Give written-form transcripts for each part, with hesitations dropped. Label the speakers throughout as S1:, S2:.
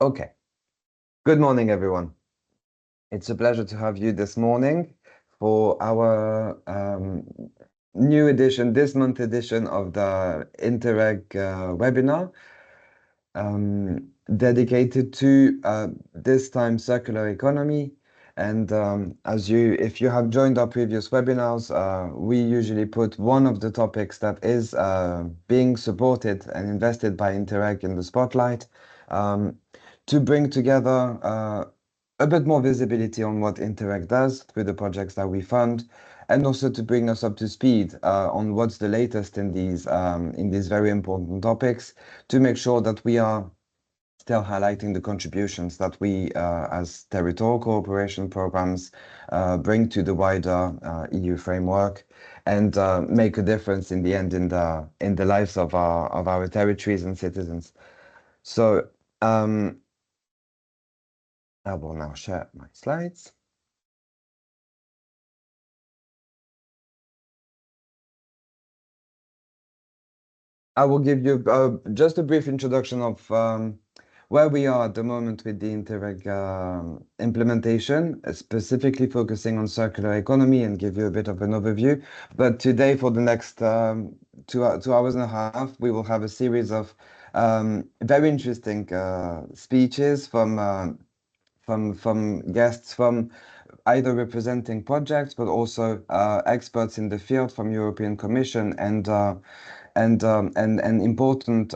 S1: Okay. Good morning, everyone. It's a pleasure to have you this morning for our new edition, this month edition of the Interreg webinar, dedicated to this time circular economy. And if you have joined our previous webinars, we usually put one of the topics that is being supported and invested by Interreg in the spotlight. To bring together a bit more visibility on what Interreg does through the projects that we fund, and also to bring us up to speed on what's the latest in these very important topics, to make sure that we are still highlighting the contributions that we, as territorial cooperation programs, bring to the wider EU framework, and make a difference in the end in the lives of our territories and citizens. So. I will now share my slides. I will give you just a brief introduction of where we are at the moment with the Interreg implementation, specifically focusing on circular economy, and give you a bit of an overview. But today, for the next 2 hours and a half, we will have a series of very interesting speeches from guests from either representing projects, but also experts in the field from European Commission and important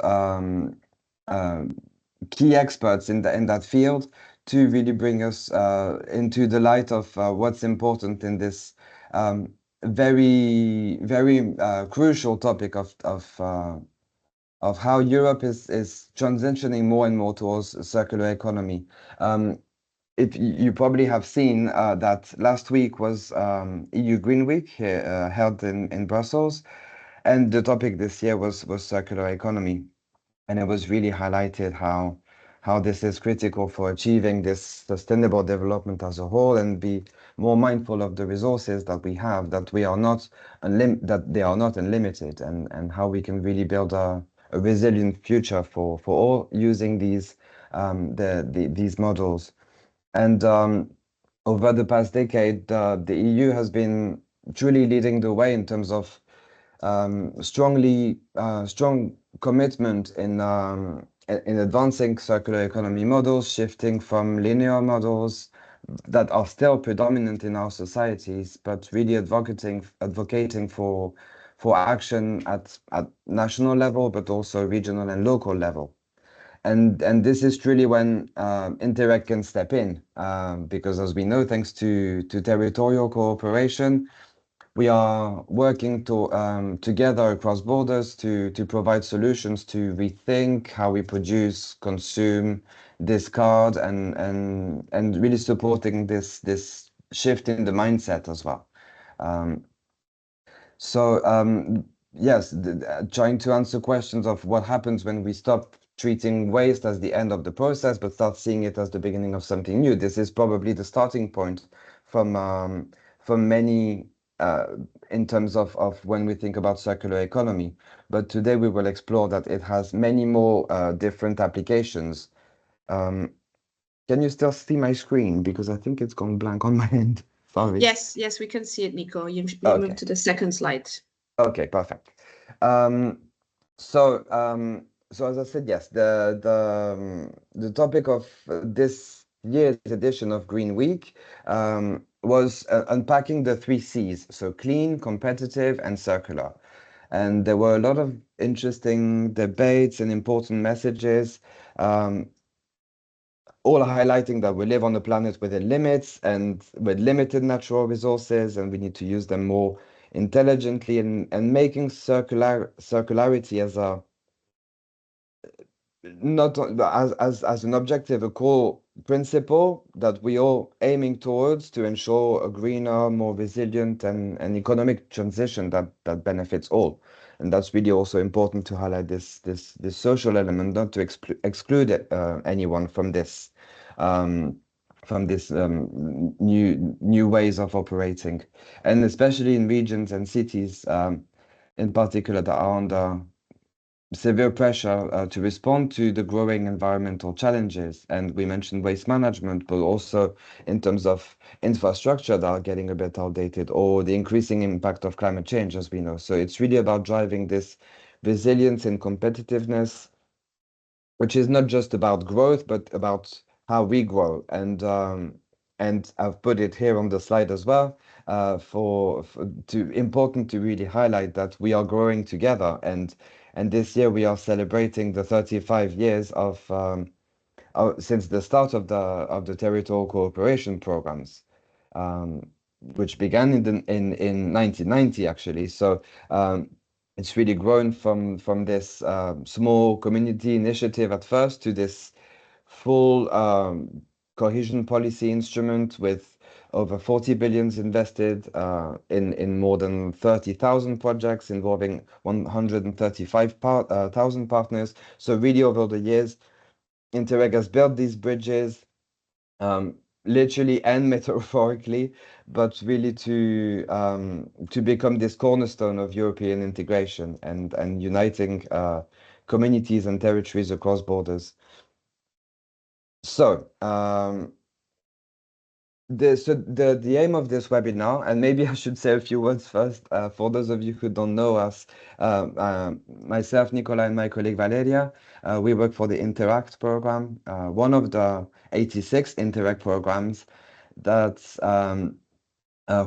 S1: key experts in that field, to really bring us into the light of what's important in this very crucial topic of how Europe is transitioning more and more towards a circular economy. You probably have seen that last week was EU Green Week here, held in Brussels, and the topic this year was circular economy, and it was really highlighted how this is critical for achieving this sustainable development as a whole, and be more mindful of the resources that we have, that they are not unlimited, and how we can really build a resilient future for all using these models. And over the past decade, the EU has been truly leading the way in terms of strong commitment in advancing circular economy models, shifting from linear models that are still predominant in our societies, but really advocating for action at national level, but also regional and local level. And this is truly when Interreg can step in, because, as we know, thanks to territorial cooperation, we are working together across borders to provide solutions to rethink how we produce, consume, discard, and really supporting this shift in the mindset as well. Yes, trying to answer questions of what happens when we stop treating waste as the end of the process, but start seeing it as the beginning of something new. This is probably the starting point from many in terms of when we think about circular economy. But today we will explore that it has many more different applications. Can you still see my screen? Because I think it's gone blank on my end. Sorry.
S2: Yes, we can see it, Nico. You
S1: Okay.
S2: move to the second slide.
S1: Okay, perfect. So as I said, yes, the topic of this year's edition of Green Week was unpacking the 3 C's, so clean, competitive, and circular. And there were a lot of interesting debates and important messages, all highlighting that we live on a planet within limits and with limited natural resources, and we need to use them more intelligently, and making circularity as an objective, a core principle that we all aiming towards to ensure a greener, more resilient and economic transition that benefits all. And that's really also important to highlight this social element, not to exclude anyone from this new ways of operating, and especially in regions and cities in particular that are under severe pressure to respond to the growing environmental challenges. And we mentioned waste management, but also in terms of infrastructure that are getting a bit outdated, or the increasing impact of climate change, as we know. So it's really about driving this resilience and competitiveness, which is not just about growth, but about how we grow. And I've put it here on the slide as well, for to important to really highlight that we are growing together. And this year we are celebrating the 35 years of since the start of the territorial cooperation programs, um, which began in 1990 actually. So it's really grown from this small community initiative at first to this full cohesion policy instrument with over 40 billions invested in more than 30,000 projects involving 135,000 partners. So really over the years, Interreg has built these bridges, um, literally and metaphorically, but really to become this cornerstone of European integration and uniting communities and territories across borders. So, the aim of this webinar, and maybe I should say a few words first, for those of you who don't know us, myself, Nicola, and my colleague Valeria, we work for the Interact program, one of the 86 Interreg programs that's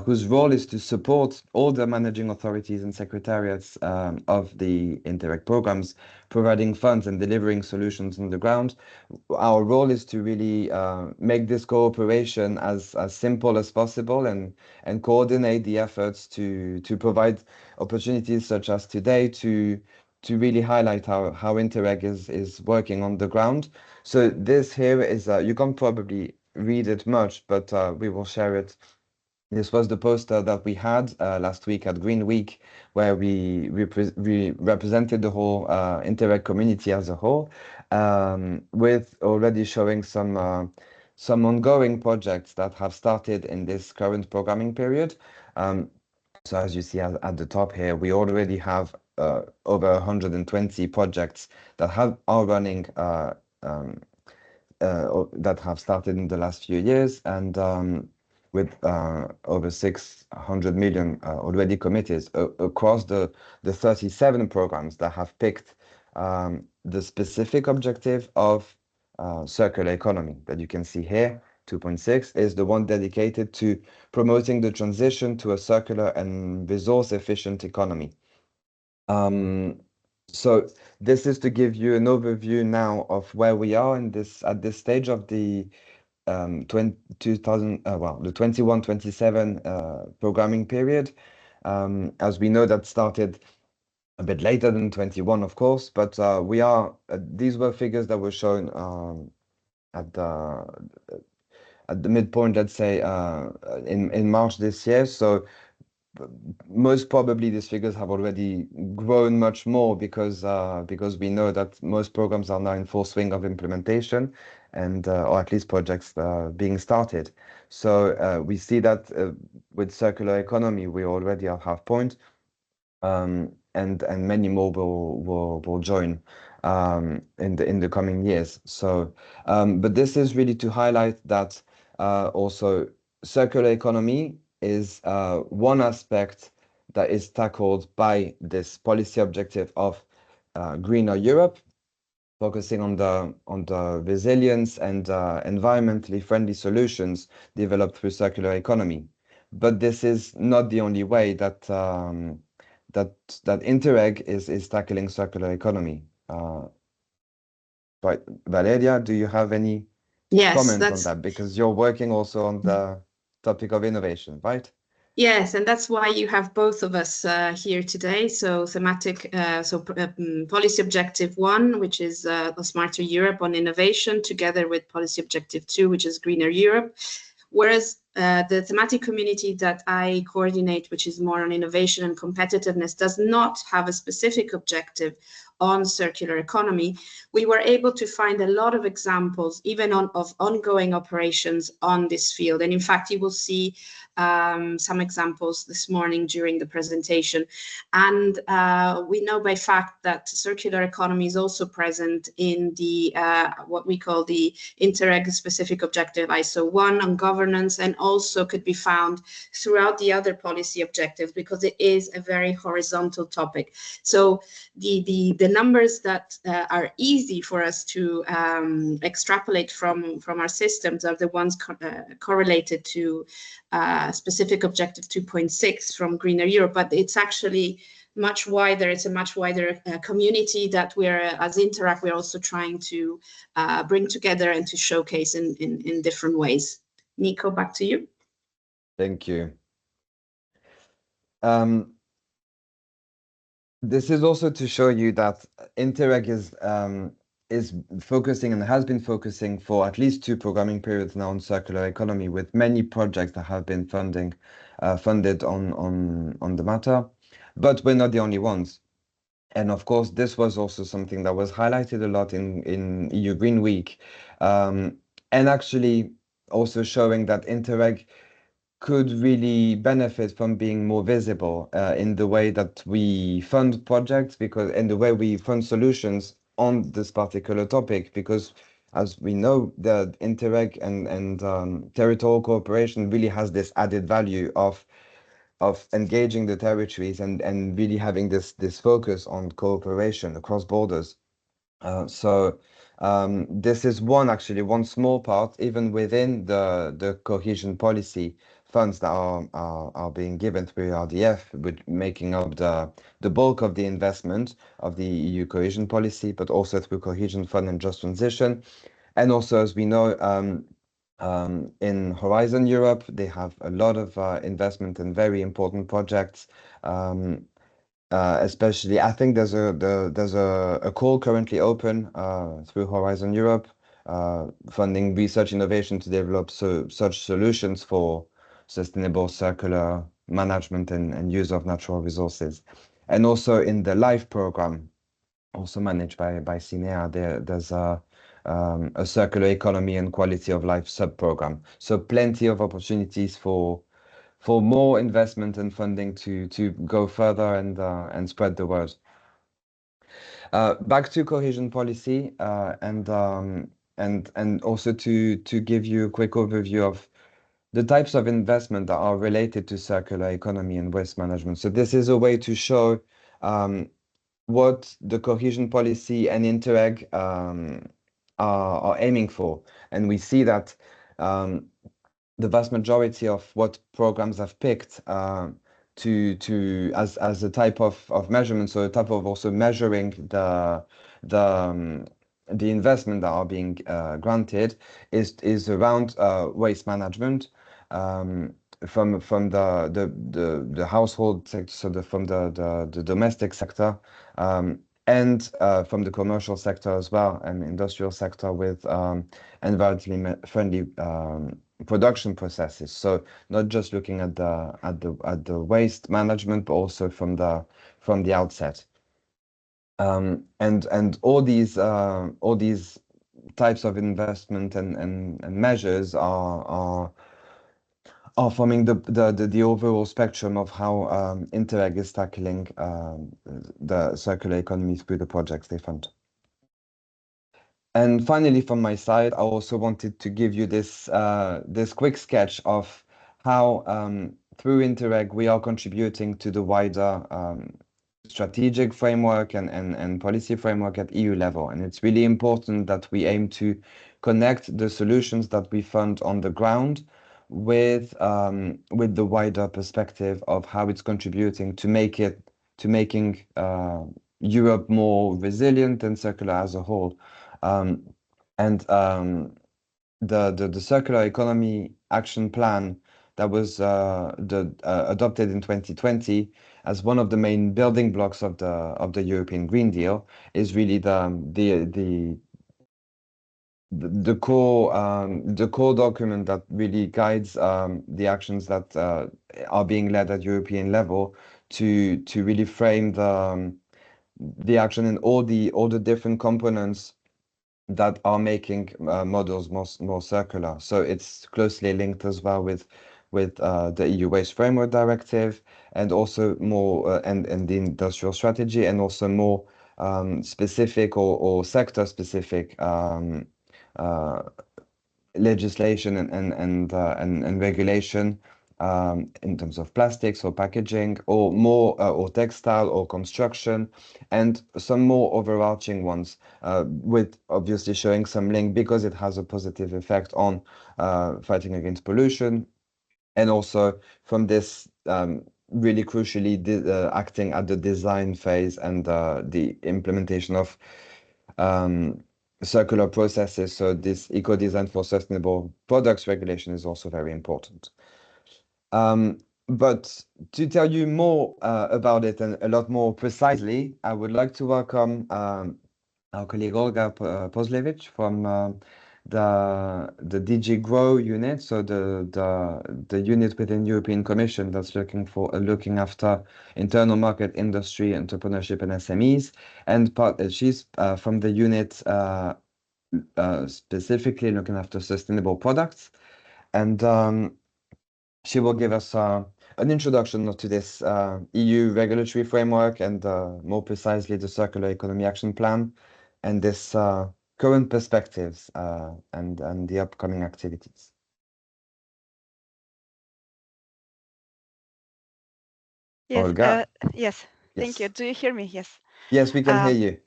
S1: whose role is to support all the managing authorities and secretariats of the Interreg programs, providing funds and delivering solutions on the ground. Our role is to really make this cooperation as simple as possible and coordinate the efforts to provide opportunities such as today to really highlight how Interreg is working on the ground. So this here is, you can't probably read it much, but we will share it. This was the poster that we had last week at Green Week, where we represented the whole Interreg community as a whole, with already showing some ongoing projects that have started in this current programming period. So as you see at the top here, we already have over 120 projects that are running that have started in the last few years, and with over 600 million already committed across the 37 programs that have picked the specific objective of circular economy that you can see here. 2.6 is the one dedicated to promoting the transition to a circular and resource efficient economy. So this is to give you an overview now of where we are in this at this stage of the 2000 the 21-27 programming period. As we know, that started a bit later than 21, of course, but we are these were figures that were shown at the midpoint, let's say, in March this year. So most probably these figures have already grown much more because we know that most programs are now in full swing of implementation, and or at least projects being started. So we see that with circular economy we already are half point, and many more will join in the coming years. So but this is really to highlight that also circular economy is one aspect that is tackled by this policy objective of greener Europe, focusing on the resilience and environmentally friendly solutions developed through circular economy. But this is not the only way that that Interreg is tackling circular economy. Right, Valeria, do you have any
S2: Yes,
S1: comment on that? Because you're working also on the topic of innovation, right?
S2: yes, and that's why you have both of us here today. So policy objective 1, which is a smarter Europe on innovation, together with policy objective 2, which is greener Europe. Whereas the thematic community that I coordinate, which is more on innovation and competitiveness, does not have a specific objective on circular economy, we were able to find a lot of examples, even of ongoing operations on this field. And in fact, you will see some examples this morning during the presentation. And we know by fact that circular economy is also present in the what we call the Interreg specific objective ISO 1 on governance, and also could be found throughout the other policy objectives, because it is a very horizontal topic. So the numbers that are easy for us to extrapolate from our systems are the ones correlated to specific objective 2.6 from Greener Europe, but it's actually much wider. It's a much wider community that we're, as Interreg, we're also trying to bring together and to showcase in different ways. Nico, back to you.
S1: Thank you. This is also to show you that Interreg is focusing and has been focusing for at least 2 programming periods now on circular economy, with many projects that have been funded on the matter. But we're not the only ones. And of course, this was also something that was highlighted a lot in EU Green Week, and actually also showing that Interreg could really benefit from being more visible in the way that we fund projects, because in the way we fund solutions on this particular topic, because as we know, the Interreg and territorial cooperation really has this added value of engaging the territories and really having this focus on cooperation across borders. So this is one small part, even within the cohesion policy funds that are being given through RDF, with making up the bulk of the investment of the EU cohesion policy, but also through cohesion fund and just transition. And also, as we know, in Horizon Europe, they have a lot of investment in very important projects. Especially, I think there's a call currently open through Horizon Europe, funding research innovation to develop such solutions for sustainable circular management and use of natural resources. And also in the LIFE program, also managed by CINEA, there's a circular economy and quality of life sub-program. So plenty of opportunities for more investment and funding to go further and spread the word. Back to cohesion policy and also to give you a quick overview of the types of investment that are related to circular economy and waste management. So this is a way to show what the cohesion policy and Interreg are aiming for. And we see that the vast majority of what programs have picked as a type of measurement, so a type of also measuring the investment that are being granted is around waste management, from the household sector, so from the domestic sector, and from the commercial sector as well, and industrial sector, with environmentally friendly production processes. So not just looking at the waste management, but also from the outset. And all these types of investment and measures are forming the overall spectrum of how Interreg is tackling the circular economy through the projects they fund. And finally, from my side, I also wanted to give you this quick sketch of how through Interreg we are contributing to the wider strategic framework and policy framework at EU level. And it's really important that we aim to connect the solutions that we fund on the ground with the wider perspective of how it's contributing to making Europe more resilient and circular as a whole. The circular economy action plan that was adopted in 2020 as one of the main building blocks of the European Green Deal is really the core document that really guides the actions that are being led at European level to really frame the action in all the different components that are making models more circular. So it's closely linked as well with the EU Waste Framework Directive, and also more and the industrial strategy, and also more specific or sector specific uh, legislation and regulation in terms of plastics or packaging, or more or textile or construction, and some more overarching ones, with obviously showing some link because it has a positive effect on fighting against pollution, and also from this really crucially acting at the design phase and the implementation of circular processes. So this eco-design for sustainable products regulation is also very important. But to tell you more about it and a lot more precisely, I would like to welcome our colleague Olga Pozlevich from the DG Grow unit, so the unit within European Commission that's looking after internal market, industry, entrepreneurship, and SMEs. And she's from the unit specifically looking after sustainable products, and she will give us an introduction to this EU regulatory framework, and more precisely the Circular Economy Action Plan, and this current perspectives and the upcoming activities.
S3: Yes,
S1: Olga?
S3: yes, thank you.
S1: Yes.
S3: Do you hear me? Yes.
S1: Yes, we can hear you.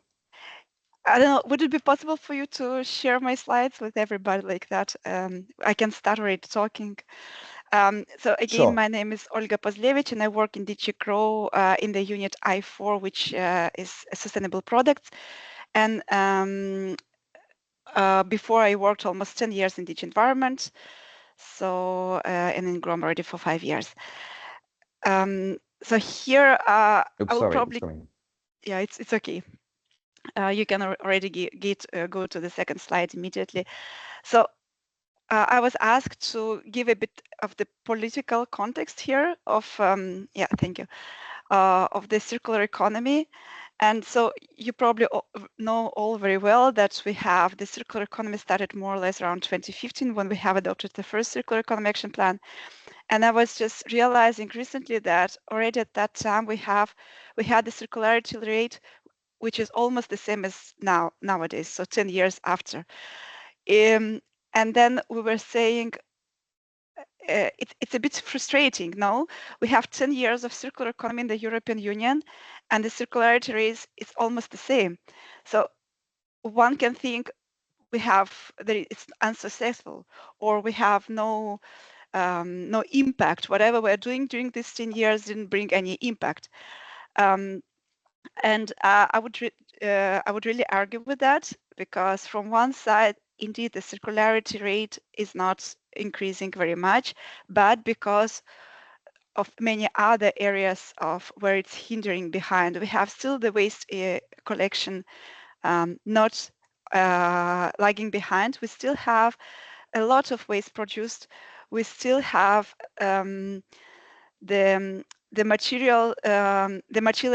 S3: I don't know, would it be possible for you to share my slides with everybody like that? I can start already talking. So again,
S1: Sure.
S3: my name is Olga Pozlevich, and I work in DG Grow in the unit I4, which is sustainable products. And before I worked almost 10 years in DG Environment, so and in Grow I'm already for 5 years. So here I will
S1: sorry,
S3: probably,
S1: it's going.
S3: yeah, it's okay. You can already go to the second slide immediately. So I was asked to give a bit of the political context here of, yeah, thank you, of the circular economy. And so you probably know all very well that we have the circular economy started more or less around 2015 when we have adopted the first circular economy action plan. And I was just realizing recently that already at that time we had the circularity rate, which is almost the same as nowadays, so 10 years after. And then we were saying, it's a bit frustrating, no? We have 10 years of circular economy in the European Union, and the circularity rate is almost the same. So one can think it's unsuccessful, or we have no impact. Whatever we're doing during these 10 years didn't bring any impact. And I would really argue with that, because from one side, indeed, the circularity rate is not increasing very much, but because of many other areas of where it's hindering behind. We have still the waste collection not lagging behind. We still have a lot of waste produced. We still have the material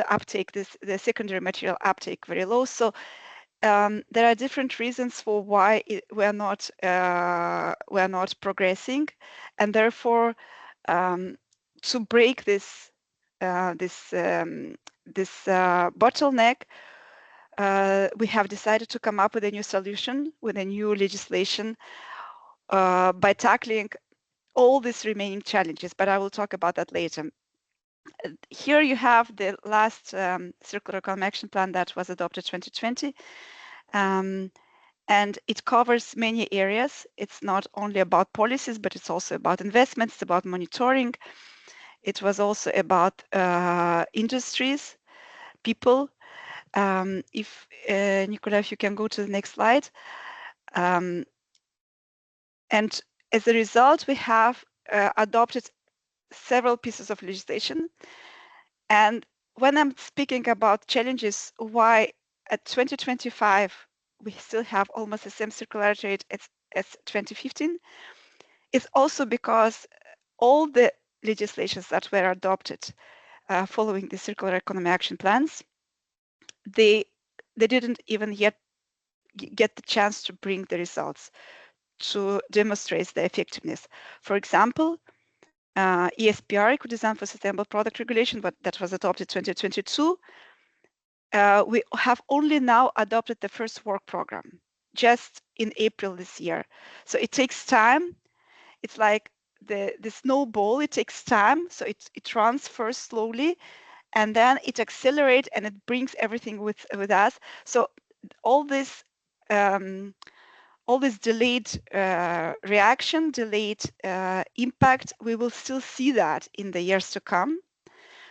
S3: uptake, the secondary material uptake very low. So there are different reasons for why we're not progressing, and therefore to break this bottleneck, we have decided to come up with a new solution, with a new legislation, by tackling all these remaining challenges, but I will talk about that later. Here you have the last Circular Economy Action Plan that was adopted 2020. And it covers many areas. It's not only about policies, but it's also about investments, it's about monitoring. It was also about industries, people. If Nicola, if you can go to the next slide. And as a result, we have adopted several pieces of legislation. And when I'm speaking about challenges, why at 2025 we still have almost the same circularity rate as 2015, it's also because all the legislations that were adopted following the circular economy action plans, they didn't even yet get the chance to bring the results to demonstrate the effectiveness. For example, ESPR, Eco-Design for Sustainable Product Regulation, but that was adopted 2022. We have only now adopted the first work program, just in April this year. So it takes time. It's like the snowball, it takes time. So it runs first slowly, and then it accelerates and it brings everything with us. So all this delayed reaction, delayed impact, we will still see that in the years to come.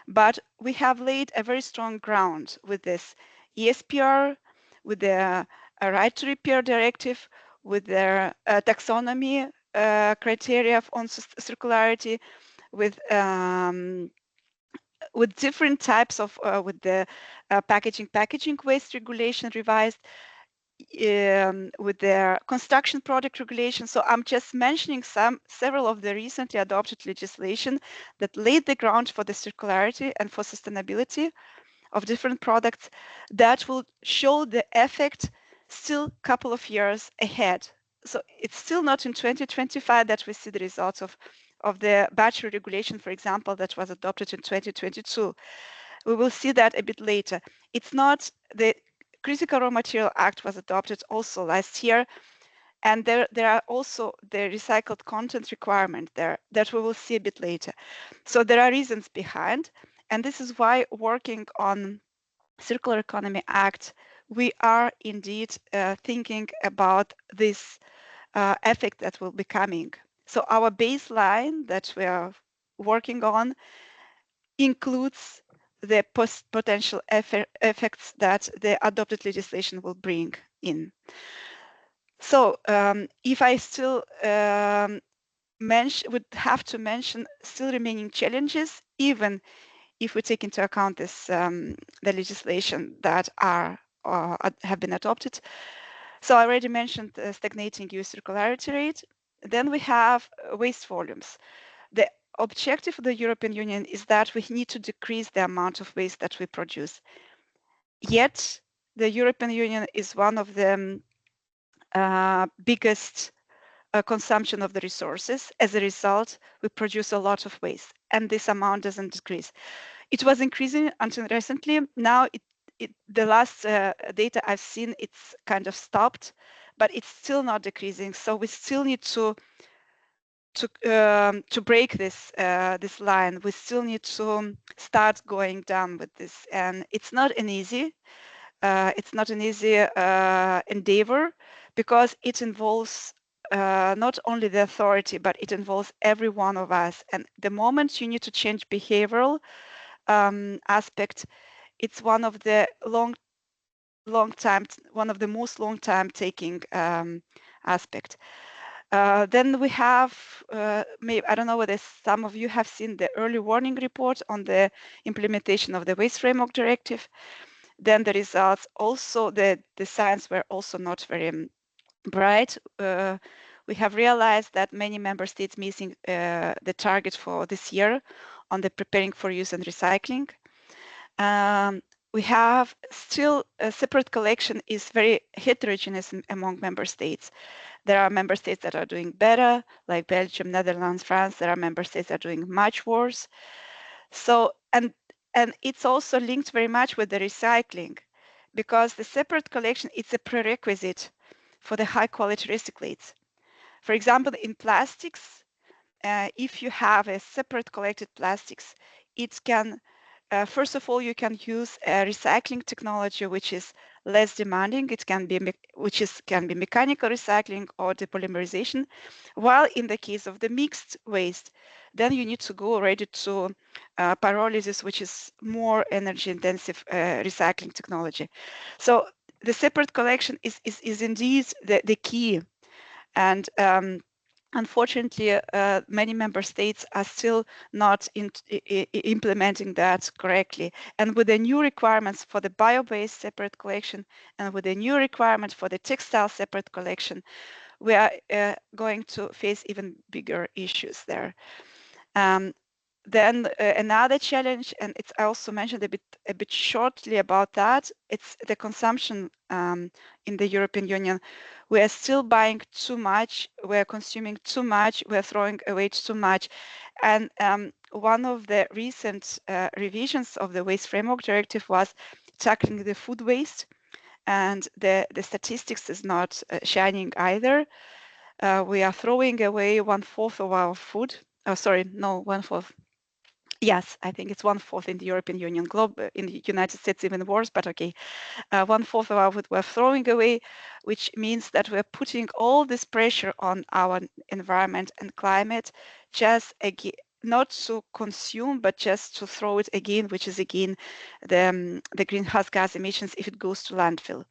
S3: But we have laid a very strong ground with this ESPR, with the right to repair directive, with their taxonomy criteria on circularity, with different types of with the packaging waste regulation revised, with their construction product regulation. So I'm just mentioning several of the recently adopted legislation that laid the ground for the circularity and for sustainability of different products that will show the effect still a couple of years ahead. So it's still not in 2025 that we see the results of the battery regulation, for example, that was adopted in 2022. We will see that a bit later. It's not the Critical Raw Material Act was adopted also last year, and there are also the recycled content requirement there that we will see a bit later. So there are reasons behind, and this is why working on Circular Economy Act, we are indeed thinking about this effect that will be coming. So our baseline that we are working on includes the potential effects that the adopted legislation will bring in. So if I still would have to mention still remaining challenges, even if we take into account this the legislation that have been adopted. So I already mentioned the stagnating EU circularity rate. Then we have waste volumes. The objective of the European Union is that we need to decrease the amount of waste that we produce. Yet the European Union is one of the biggest consumption of the resources. As a result, we produce a lot of waste, and this amount doesn't decrease. It was increasing until recently. Now, the last data I've seen, it's kind of stopped, but it's still not decreasing. So we still need to break this this line. We still need to start going down with this, and it's not an easy. It's not an easy endeavor, because it involves not only the authority, but it involves every one of us. And the moment you need to change behavioral aspect, it's one of the one of the most long time taking aspect. Then we have, maybe, I don't know whether some of you have seen the early warning report on the implementation of the Waste Framework Directive. Then the results also, the signs were also not very bright. We have realized that many member states missing the target for this year on the preparing for use and recycling. We have still a separate collection is very heterogeneous among member states. There are member states that are doing better, like Belgium, Netherlands, France. There are member states that are doing much worse. So, and it's also linked very much with the recycling, because the separate collection, it's a prerequisite for the high quality recyclates. For example, in plastics, if you have a separate collected plastics, it can, first of all, you can use a recycling technology which is less demanding. It can be can be mechanical recycling or depolymerization. While in the case of the mixed waste, then you need to go already to pyrolysis, which is more energy intensive recycling technology. So the separate collection is indeed the key. And unfortunately, many member states are still not implementing that correctly. And with the new requirements for the bio-based separate collection and with the new requirement for the textile separate collection, we are going to face even bigger issues there. Then another challenge, and it's I also mentioned a bit shortly about that. It's the consumption in the European Union. We are still buying too much. We are consuming too much. We are throwing away too much. And one of the recent revisions of the Waste Framework Directive was tackling the food waste, and the statistics is not shining either. We are throwing away 1/4 of our food. Oh, sorry, no, 1/4. Yes, I think it's 1/4 in the European Union. In the United States, even worse, but okay. 1/4 of our food we're throwing away, which means that we're putting all this pressure on our environment and climate, just again, not to consume, but just to throw it again, which is again the greenhouse gas emissions if it goes to landfill.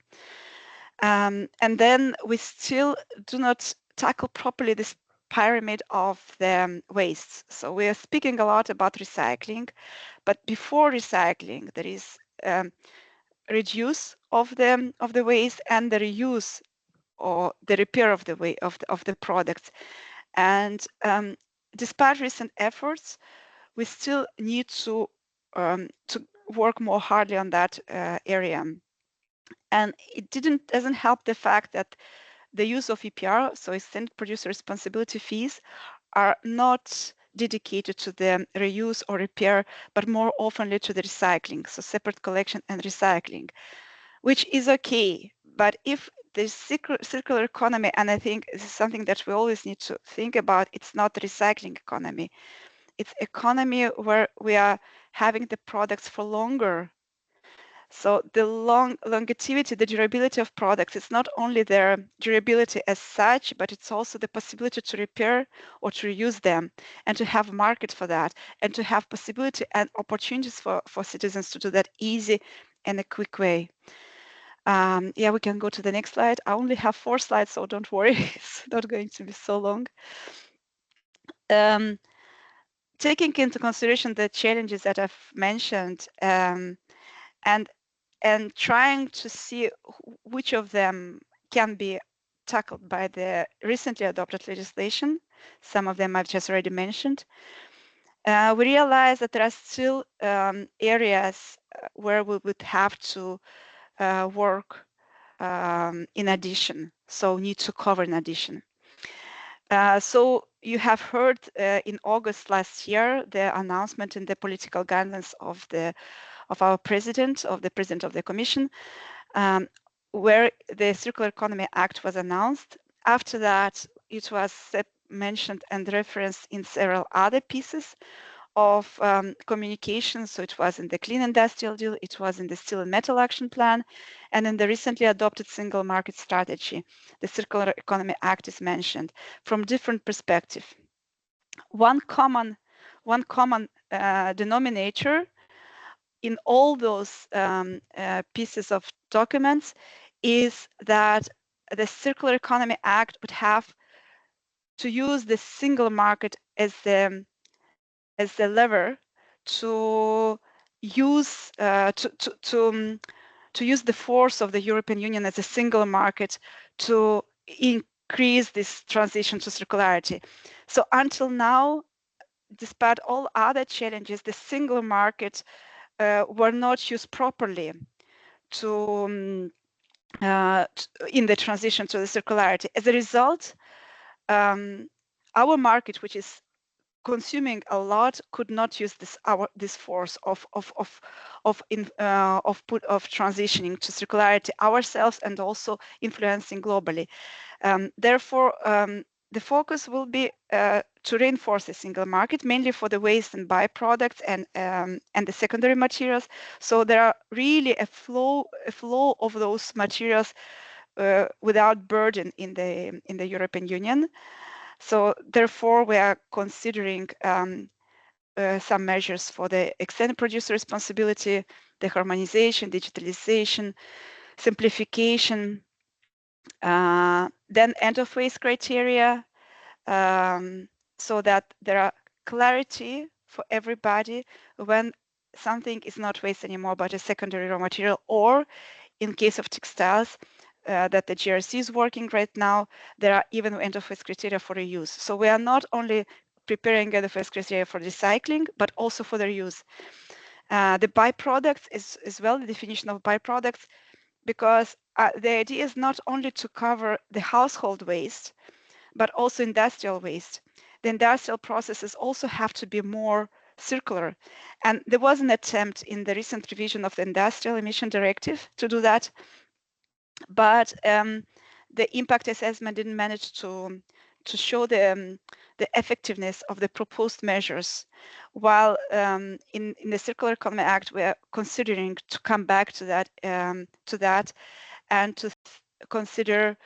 S3: And then we still do not tackle properly this pyramid of the wastes. So we are speaking a lot about recycling, but before recycling, there is reduce of the waste and the reuse or the repair of the products. And despite recent efforts, we still need to work more hardly on that area. And it doesn't help the fact that the use of EPR, so extended producer responsibility fees, are not dedicated to the reuse or repair, but more oftenly to the recycling, so separate collection and recycling, which is okay. But if the circular economy, and I think this is something that we always need to think about, it's not the recycling economy. It's economy where we are having the products for longer. So the longevity, the durability of products, it's not only their durability as such, but it's also the possibility to repair or to reuse them and to have a market for that and to have possibility and opportunities for citizens to do that easy and a quick way. Yeah, we can go to the next slide. I only have 4 slides, so don't worry, it's not going to be so long. Taking into consideration the challenges that I've mentioned, and trying to see which of them can be tackled by the recently adopted legislation. Some of them I've just already mentioned. We realize that there are still areas where we would have to work in addition, so need to cover in addition. So you have heard in August last year the announcement in the political guidelines of our president of the Commission, where the Circular Economy Act was announced. After that, it was mentioned and referenced in several other pieces of communication. So it was in the Clean Industrial Deal, it was in the Steel and Metal Action Plan, and in the recently adopted Single Market Strategy. The Circular Economy Act is mentioned from different perspectives. One common denominator in all those pieces of documents is that the Circular Economy Act would have to use the single market as the lever to use to use the force of the European Union as a single market to increase this transition to circularity. So until now, despite all other challenges, the single market were not used properly in the transition to the circularity. As a result, our market, which is consuming a lot, could not use this force of transitioning to circularity ourselves and also influencing globally. Therefore, the focus will be to reinforce the single market, mainly for the waste and byproducts and the secondary materials. So there are really a flow of those materials without burden in the European Union. So therefore, we are considering some measures for the extended producer responsibility, the harmonization, digitalization, simplification, then end of waste criteria, so that there are clarity for everybody when something is not waste anymore but a secondary raw material, or in case of textiles that the GRC is working right now, there are even end of waste criteria for reuse. So we are not only preparing the first criteria for recycling, but also for their use. The byproducts is as well the definition of byproducts, because the idea is not only to cover the household waste, but also industrial waste. The industrial processes also have to be more circular. And there was an attempt in the recent revision of the Industrial Emission Directive to do that, but the impact assessment didn't manage to show the effectiveness of the proposed measures, while in the Circular Economy Act we are considering to come back to that and to consider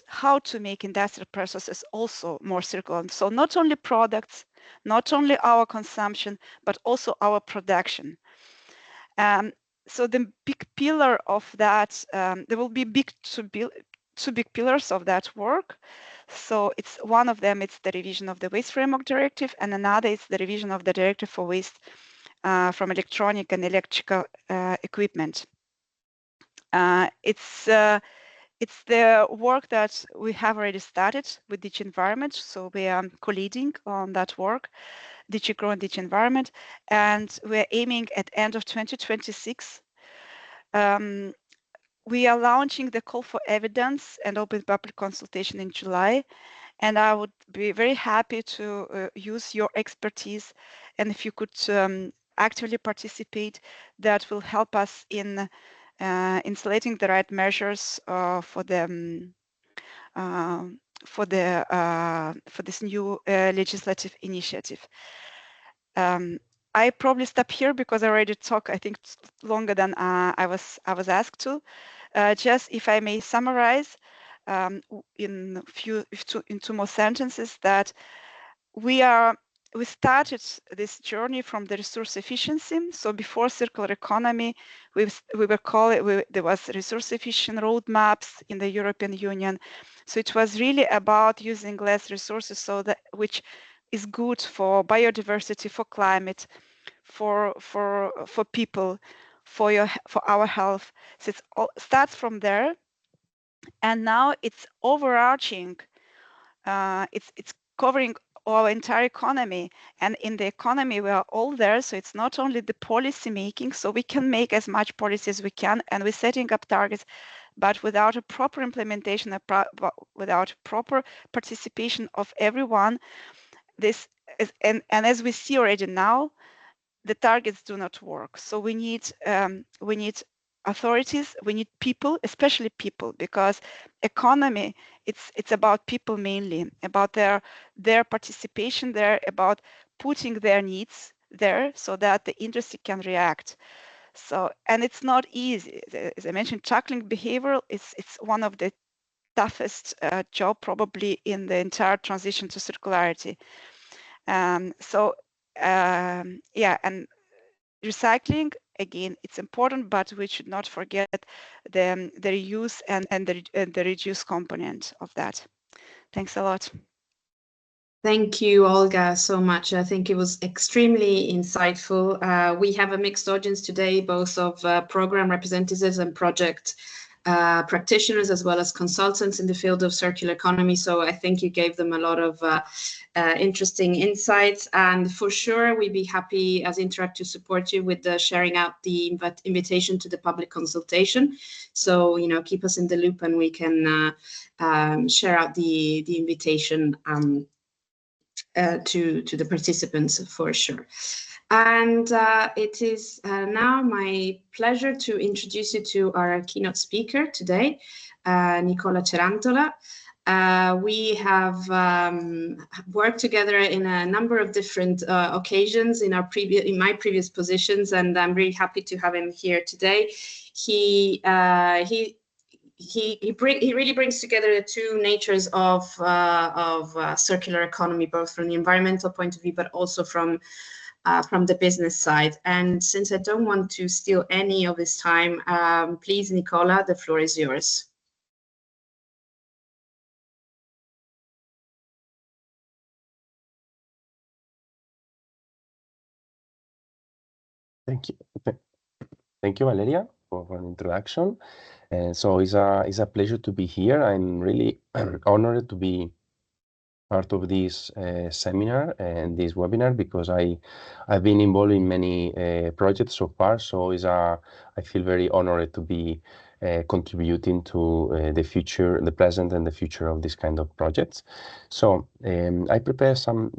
S3: how to make industrial processes also more circular. So not only products, not only our consumption, but also our production. So the big pillar of that, there will be two big pillars of that work. So it's one of them, it's the revision of the Waste Framework Directive, and another is the revision of the Directive for Waste from Electronic and Electrical Equipment. It's the work that we have already started with DG Environment, so we are co-leading on that work, DG Grow and DG Environment, and we're aiming at end of 2026. We are launching the call for evidence and open public consultation in July, and I would be very happy to use your expertise, and if you could actively participate, that will help us in selecting the right measures for this new legislative initiative. I probably stop here because I already talked, I think, longer than I was asked to. Just if I may summarize in two more sentences, that we started this journey from the resource efficiency. So before circular economy, there was resource efficient roadmaps in the European Union. So it was really about using less resources, so that which is good for biodiversity, for climate, for people, for our health. So it starts from there, and now it's overarching. It's covering our entire economy, and in the economy we are all there. So it's not only the policy making, so we can make as much policy as we can, and we're setting up targets, but without a proper implementation, without proper participation of everyone, this is, and as we see already now, the targets do not work. So we need authorities, we need people, especially people, because economy, it's about people mainly, about their participation there, about putting their needs there so that the industry can react. So, and it's not easy. As I mentioned, tackling behavioral, it's one of the toughest job probably in the entire transition to circularity. Yeah, and recycling, again, it's important, but we should not forget the reuse and the reduce component of that. Thanks a lot.
S2: Thank you, Olga, so much. I think it was extremely insightful. We have a mixed audience today, both of program representatives and project practitioners, as well as consultants in the field of circular economy. So I think you gave them a lot of interesting insights. And for sure, we'd be happy as Interreg to support you with sharing out the invitation to the public consultation. So, you know, keep us in the loop and we can share out the invitation to the participants for sure. And it is now my pleasure to introduce you to our keynote speaker today, Nicola Cerantola. We have worked together in a number of different occasions in my previous positions, and I'm really happy to have him here today. He really brings together the two natures of circular economy, both from the environmental point of view, but also from the business side. And since I don't want to steal any of his time, please, Nicola, the floor is yours.
S4: Thank you. Thank you, Valeria, for an introduction. So it's a pleasure to be here. I'm really honored to be part of this seminar and this webinar because I've been involved in many projects so far. So I feel very honored to be contributing to the future, the present and the future of this kind of projects. So I prepare some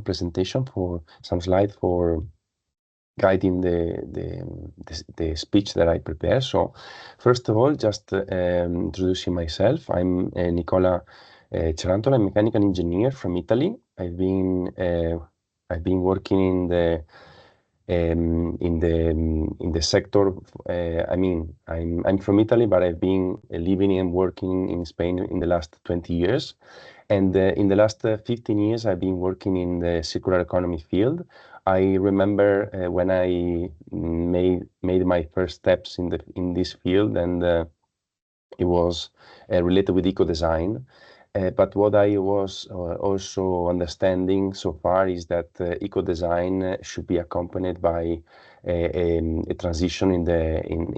S4: presentation for some slide for guiding the speech that I prepare. So first of all, just introducing myself. I'm Nicola Cerantola, I'm a mechanical engineer from Italy. I've been working in the sector. I mean, I'm from Italy, but I've been living and working in Spain in the last 20 years. And in the last 15 years, I've been working in the circular economy field. I remember when I made my first steps in this field, and it was related with eco-design. But what I was also understanding so far is that eco-design should be accompanied by a transition in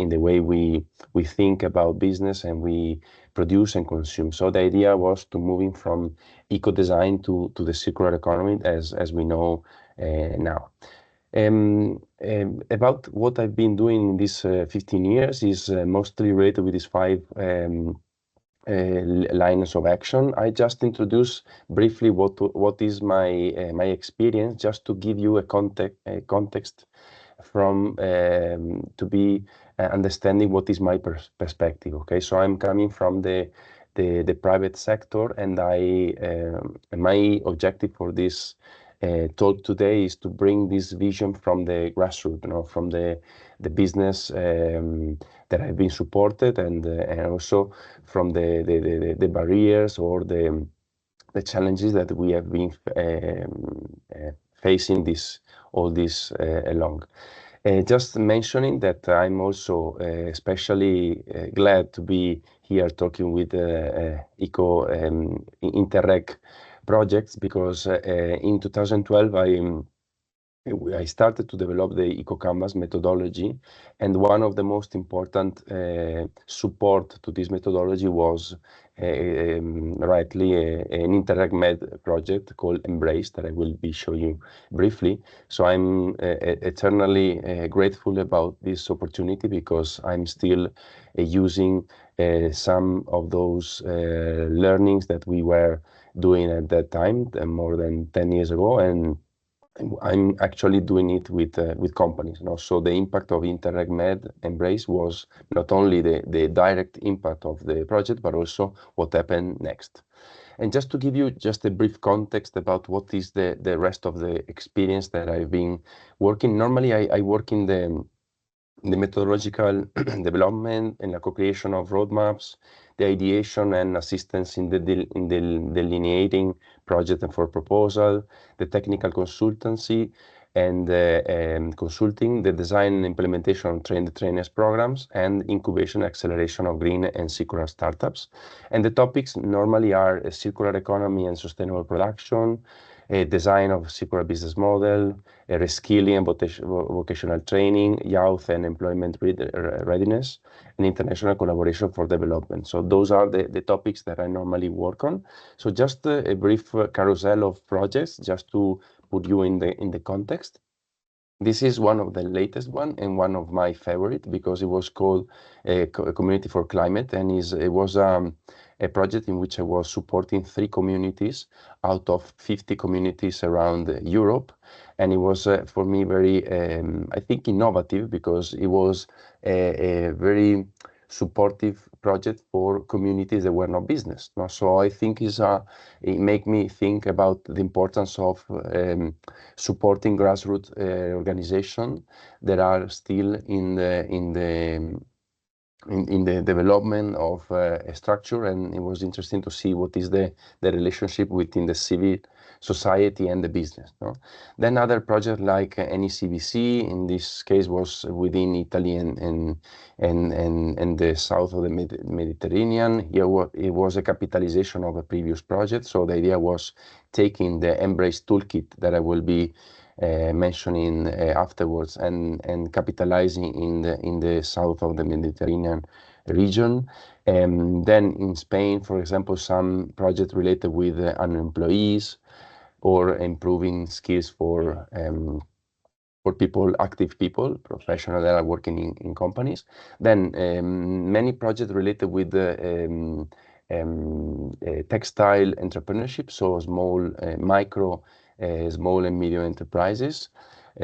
S4: the way we think about business and we produce and consume. So the idea was to moving from eco-design to the circular economy as we know now. About what I've been doing in these 15 years is mostly related with these 5 lines of action. I just introduce briefly what is my experience, just to give you a context from to be understanding what is my perspective. Okay, so I'm coming from the private sector, and my objective for this talk today is to bring this vision from the grassroots, from the business that have been supported, and also from the barriers or the challenges that we have been facing all this along. Just mentioning that I'm also especially glad to be here talking with Interreg projects, because in 2012 I started to develop the EcoCanvas methodology, and one of the most important support to this methodology was rightly an Interreg Med project called Embrace that I will be showing you briefly. So I'm eternally grateful about this opportunity, because I'm still using some of those learnings that we were doing at that time, more than 10 years ago, and I'm actually doing it with companies. So the impact of Interreg Med Embrace was not only the direct impact of the project, but also what happened next. And just to give you just a brief context about what is the rest of the experience that I've been working. Normally, I work in the methodological development and the co-creation of roadmaps, the ideation and assistance in the delineating project and for proposal, the technical consultancy and consulting, the design and implementation of trainers programs, and incubation acceleration of green and circular startups. And the topics normally are a circular economy and sustainable production, a design of circular business model, a reskilling and vocational training, youth and employment readiness, and international collaboration for development. So those are the topics that I normally work on. So just a brief carousel of projects, just to put you in the context. This is one of the latest one and one of my favorite, because it was called Community for Climate, and it was a project in which I was supporting 3 communities out of 50 communities around Europe. And it was for me very, I think, innovative, because it was a very supportive project for communities that were not business. So I think it made me think about the importance of supporting grassroots organizations that are still in the development of a structure, and it was interesting to see what is the relationship within the civil society and the business. Then other projects like NECVC, in this case, was within Italy and the south of the Mediterranean. Here it was a capitalization of a previous project. So the idea was taking the Embrace toolkit that I will be mentioning afterwards, and capitalizing in the south of the Mediterranean region. Then in Spain, for example, some project related with employees or improving skills for people, active people, professionals that are working in companies. Then many projects related with textile entrepreneurship, so small, micro, small and medium enterprises.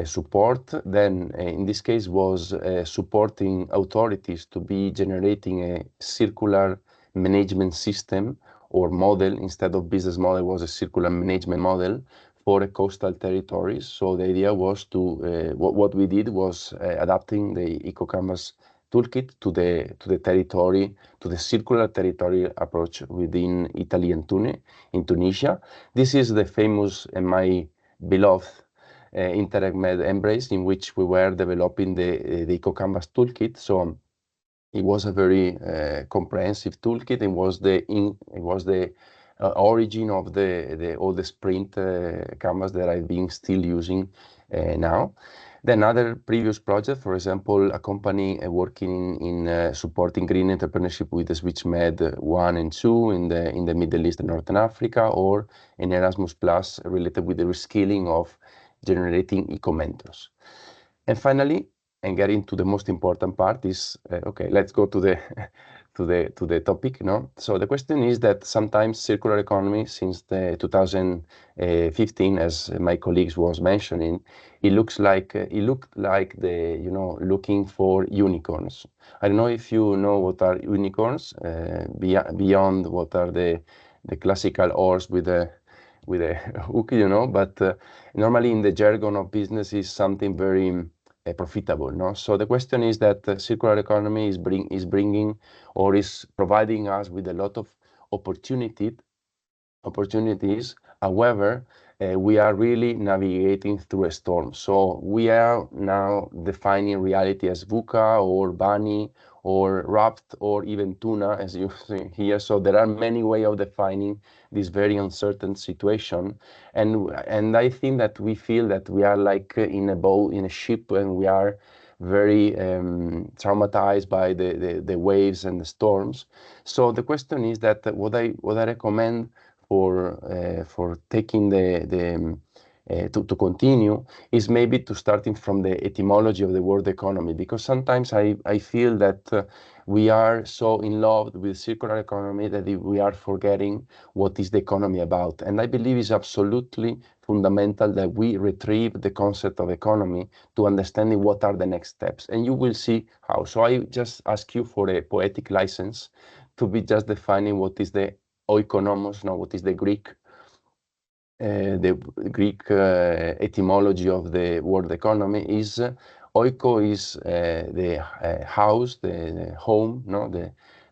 S4: Support then in this case was supporting authorities to be generating a circular management system or model. Instead of business model, was a circular management model for the coastal territories. So the idea was to what we did was adapting the EcoCanvas toolkit to the territory, to the circular territorial approach within Italy and Tunisia. This is the famous and my beloved Interreg Med embrace, in which we were developing the EcoCanvas toolkit. So it was a very comprehensive toolkit. It was the origin of all the sprint canvas that I've been still using now. Then other previous project, for example, a company working in supporting green entrepreneurship with the Switch Med 1 and 2 in the Middle East and Northern Africa, or an Erasmus Plus related with the reskilling of generating eco-mentors. And finally, and getting to the most important part is, okay, let's go to the to the topic, no? So the question is that sometimes circular economy, since the 2015, as my colleagues was mentioning, it looked like the, you know, looking for unicorns. I don't know if you know what are unicorns, beyond what are the classical horse with a hook, you know, but normally in the jargon of business is something very profitable, no? So the question is that circular economy is bringing or is providing us with a lot of opportunities. However, we are really navigating through a storm. So we are now defining reality as VUCA or BANI or raft or even tuna, as you see here. So there are many ways of defining this very uncertain situation. And I think that we feel that we are like in a boat, in a ship, and we are very traumatized by the waves and the storms. So the question is that what I recommend for taking to continue is maybe to starting from the etymology of the word economy, because sometimes I feel that we are so in love with circular economy that we are forgetting what is the economy about. And I believe it's absolutely fundamental that we retrieve the concept of economy to understanding what are the next steps. And you will see how. So I just ask you for a poetic license to be just defining what is the oikonomos, now what is the Greek etymology of the word economy is oiko is the house, the home, no,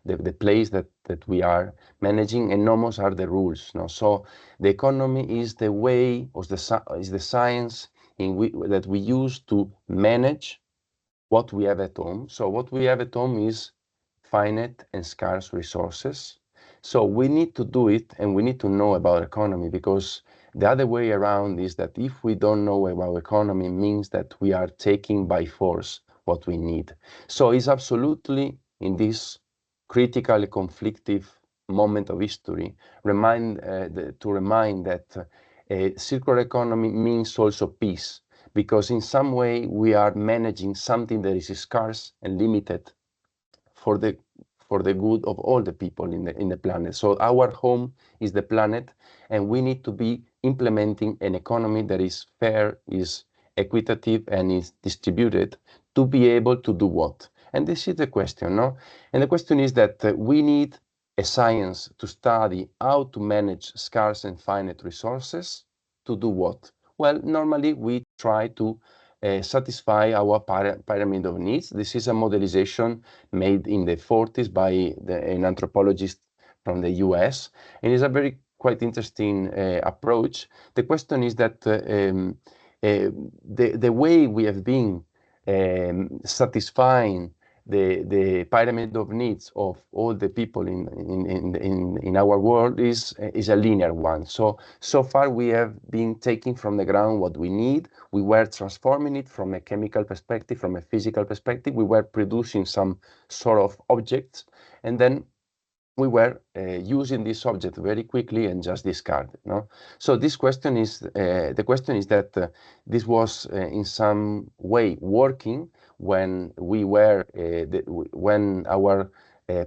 S4: the place that we are managing, and nomos are the rules, no. So the economy is the way, or is the science that we use to manage what we have at home. So what we have at home is finite and scarce resources. So we need to do it, and we need to know about economy, because the other way around is that if we don't know about economy, means that we are taking by force what we need. So it's absolutely in this critically conflictive moment of history, to remind that circular economy means also peace, because in some way we are managing something that is scarce and limited for the good of all the people in the planet. So our home is the planet, and we need to be implementing an economy that is fair, is equitative, and is distributed to be able to do what? And this is the question, no? And the question is that we need a science to study how to manage scarce and finite resources to do what? Well, normally we try to satisfy our pyramid of needs. This is a modelization made in the 40s by an anthropologist from the US, and it's a very quite interesting approach. The question is that the way we have been satisfying the pyramid of needs of all the people in our world is a linear one. So far we have been taking from the ground what we need. We were transforming it from a chemical perspective, from a physical perspective. We were producing some sort of objects, and then we were using this object very quickly and just discard it. No? So this question is the question is that this was in some way working when we were when our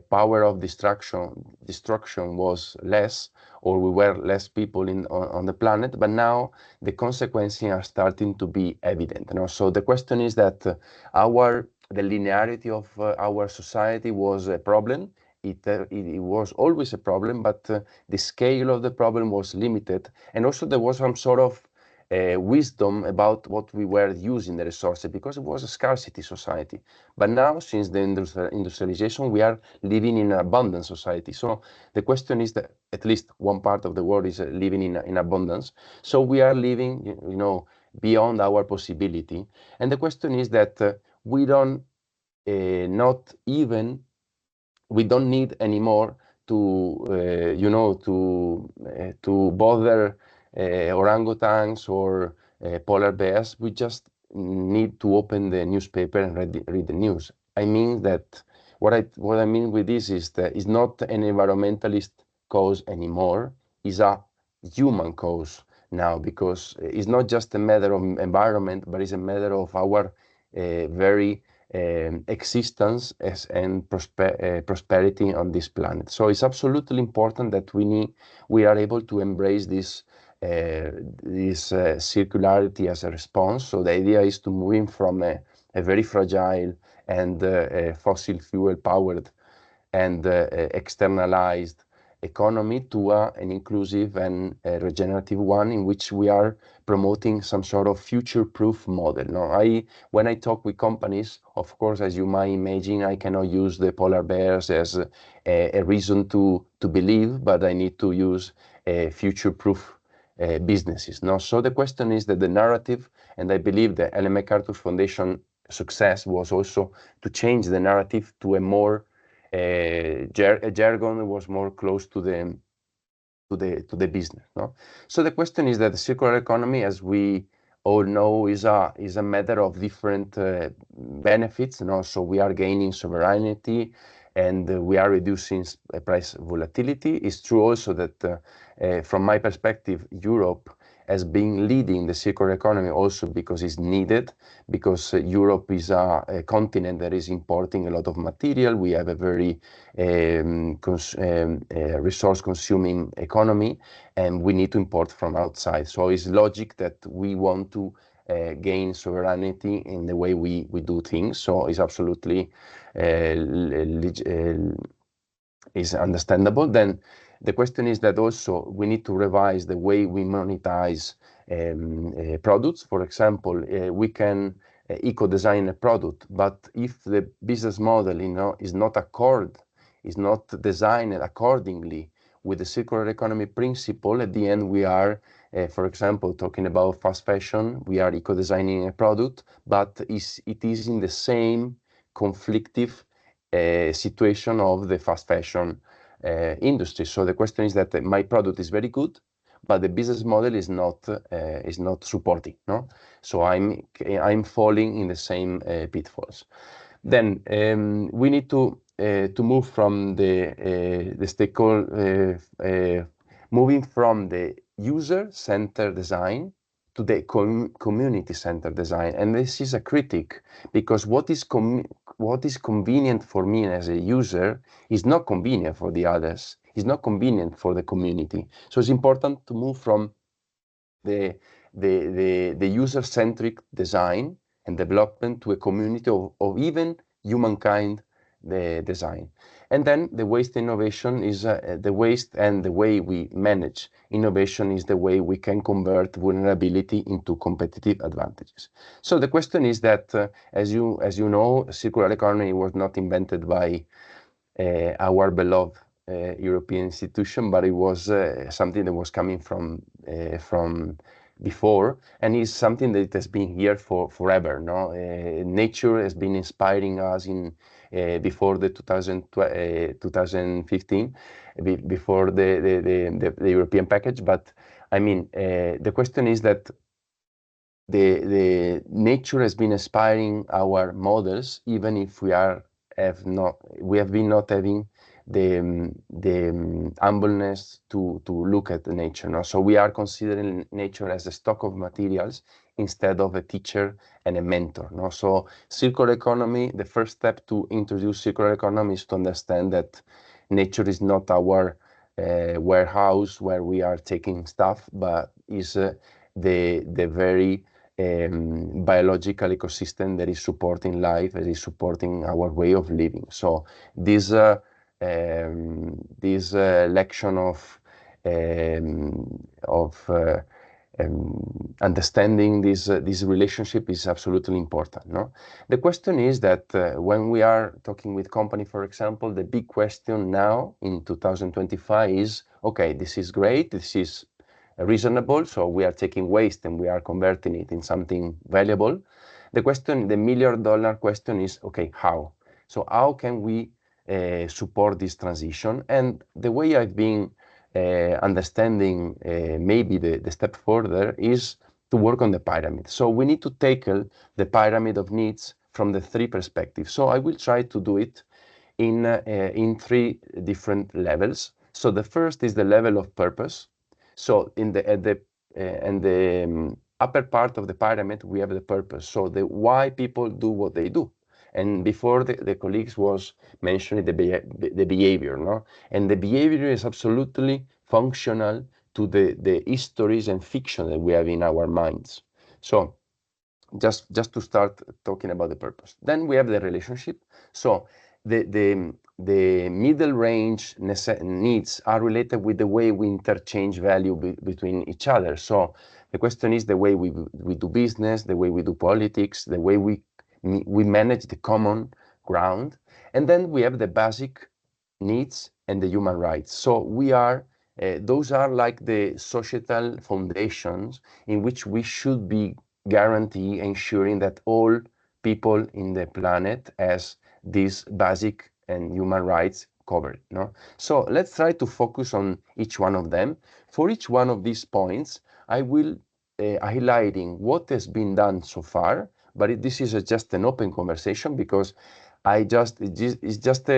S4: power of destruction was less, or we were less people on the planet. But now the consequences are starting to be evident. No? So the question is that the linearity of our society was a problem. It was always a problem, but the scale of the problem was limited. And also there was some sort of wisdom about what we were using the resources, because it was a scarcity society. But now, since the industrialization, we are living in an abundant society. So the question is that at least one part of the world is living in abundance. So we are living, you know, beyond our possibility. And the question is that we don't we don't need anymore to you know, to bother orangutans or polar bears. We just need to open the newspaper and read the news. I mean that what I mean with this is that it's not an environmentalist cause anymore. It's a human cause now, because it's not just a matter of environment, but it's a matter of our very existence and prosperity on this planet. So it's absolutely important that we are able to embrace this circularity as a response. So the idea is to move from a very fragile and fossil fuel powered and externalized economy to an inclusive and regenerative one, in which we are promoting some sort of future-proof model. No, when I talk with companies, of course, as you might imagine, I cannot use the polar bears as a reason to believe, but I need to use future-proof businesses. No, so the question is that the narrative, and I believe the Ellen MacArthur Foundation success was also to change the narrative to a more jargon that was more close to the business. No? So the question is that the circular economy, as we all know, is a matter of different benefits. No? So we are gaining sovereignty, and we are reducing price volatility. It's true also that from my perspective, Europe has been leading the circular economy also because it's needed, because Europe is a continent that is importing a lot of material. We have a very resource-consuming economy, and we need to import from outside. So it's logic that we want to gain sovereignty in the way we do things. So it's absolutely is understandable. Then the question is that also we need to revise the way we monetize products. For example, we can eco-design a product, but if the business model, you know, is not designed accordingly with the circular economy principle, at the end we are, for example, talking about fast fashion, we are eco-designing a product, but it is in the same conflictive situation of the fast fashion industry. So the question is that my product is very good, but the business model is not supporting. No, so I'm falling in the same pitfalls. Then we need to move from the stakeholder, moving from the user-centered design to the community-centered design. And this is a critique, because what is convenient for me as a user is not convenient for the others, is not convenient for the community. So it's important to move from the user-centric design and development to a community of even humankind design. And then the waste innovation is the waste, and the way we manage innovation is the way we can convert vulnerability into competitive advantages. So the question is that, as you know, circular economy was not invented by our beloved European institution, but it was something that was coming from before, and it's something that has been here for forever. No, nature has been inspiring us in before the 2015, before the European package. But I mean, the question is that the nature has been inspiring our models, even if we have been not having the humbleness to look at the nature. No? So we are considering nature as a stock of materials instead of a teacher and a mentor. No? So circular economy, the first step to introduce circular economy is to understand that nature is not our warehouse where we are taking stuff, but is the very biological ecosystem that is supporting life, that is supporting our way of living. So this lection of understanding this relationship is absolutely important. No, the question is that when we are talking with company, for example, the big question now in 2025 is, okay, this is great, this is reasonable, so we are taking waste and we are converting it in something valuable. The question, the $1 million question is, okay, how? So how can we support this transition? And the way I've been understanding maybe the step further is to work on the pyramid. So we need to tackle the pyramid of needs from the three perspectives. So I will try to do it in three different levels. So the first is the level of purpose. So in the upper part of the pyramid, we have the purpose. So the why people do what they do. And before the colleagues was mentioning the behavior, no? And the behavior is absolutely functional to the histories and fiction that we have in our minds. So just to start talking about the purpose. Then we have the relationship. So the middle range needs are related with the way we interchange value between each other. So the question is the way we do business, the way we do politics, the way we manage the common ground. And then we have the basic needs and the human rights. So we are those are like the societal foundations in which we should be guarantee ensuring that all people in the planet has these basic and human rights covered. No? So let's try to focus on each one of them. For each one of these points, I will highlighting what has been done so far, but this is just an open conversation because it's just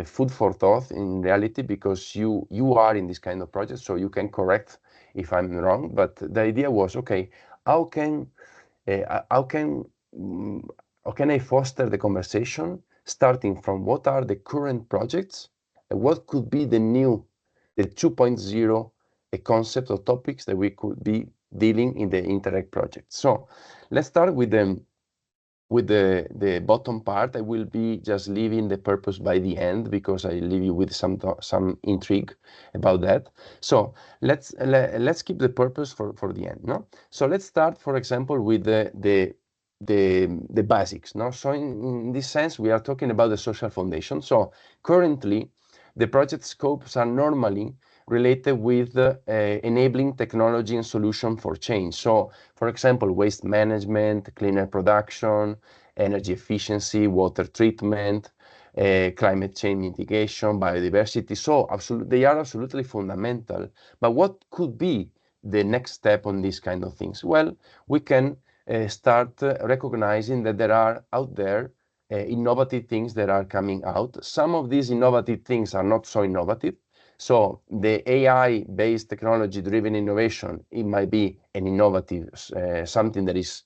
S4: food for thought in reality, because you are in this kind of project, so you can correct if I'm wrong. But the idea was, okay, how can I foster the conversation starting from what are the current projects and what could be the 2.0 concept or topics that we could be dealing in the Interreg project. So let's start with the bottom part. I will be just leaving the purpose by the end because I leave you with some intrigue about that. So let's keep the purpose for the end. No, so let's start, for example, with the basics. No, so in this sense, we are talking about the social foundation. So currently, the project scopes are normally related with enabling technology and solution for change. So, for example, waste management, cleaner production, energy efficiency, water treatment, climate change mitigation, biodiversity. So they are absolutely fundamental. But what could be the next step on these kind of things? Well, we can start recognizing that there are out there innovative things that are coming out. Some of these innovative things are not so innovative. So the AI-based technology-driven innovation, it might be an innovative, something that is,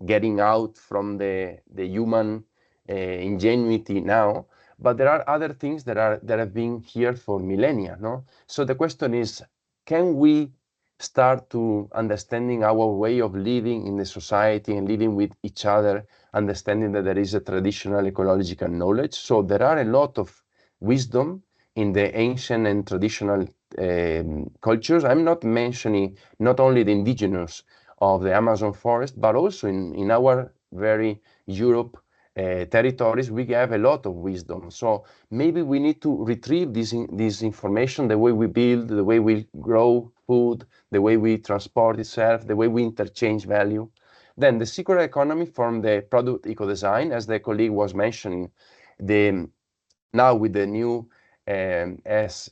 S4: getting out from the human ingenuity now. But there are other things that have been here for millennia. No, so the question is, can we start to understanding our way of living in the society and living with each other, understanding that there is a traditional ecological knowledge? So there are a lot of wisdom in the ancient and traditional cultures. I'm not mentioning not only the indigenous of the Amazon forest, but also in our very Europe territories, we have a lot of wisdom. So maybe we need to retrieve this information, the way we build, the way we grow food, the way we transport itself, the way we interchange value. Then the circular economy from the product eco-design, as the colleague was mentioning, now with the new ESPR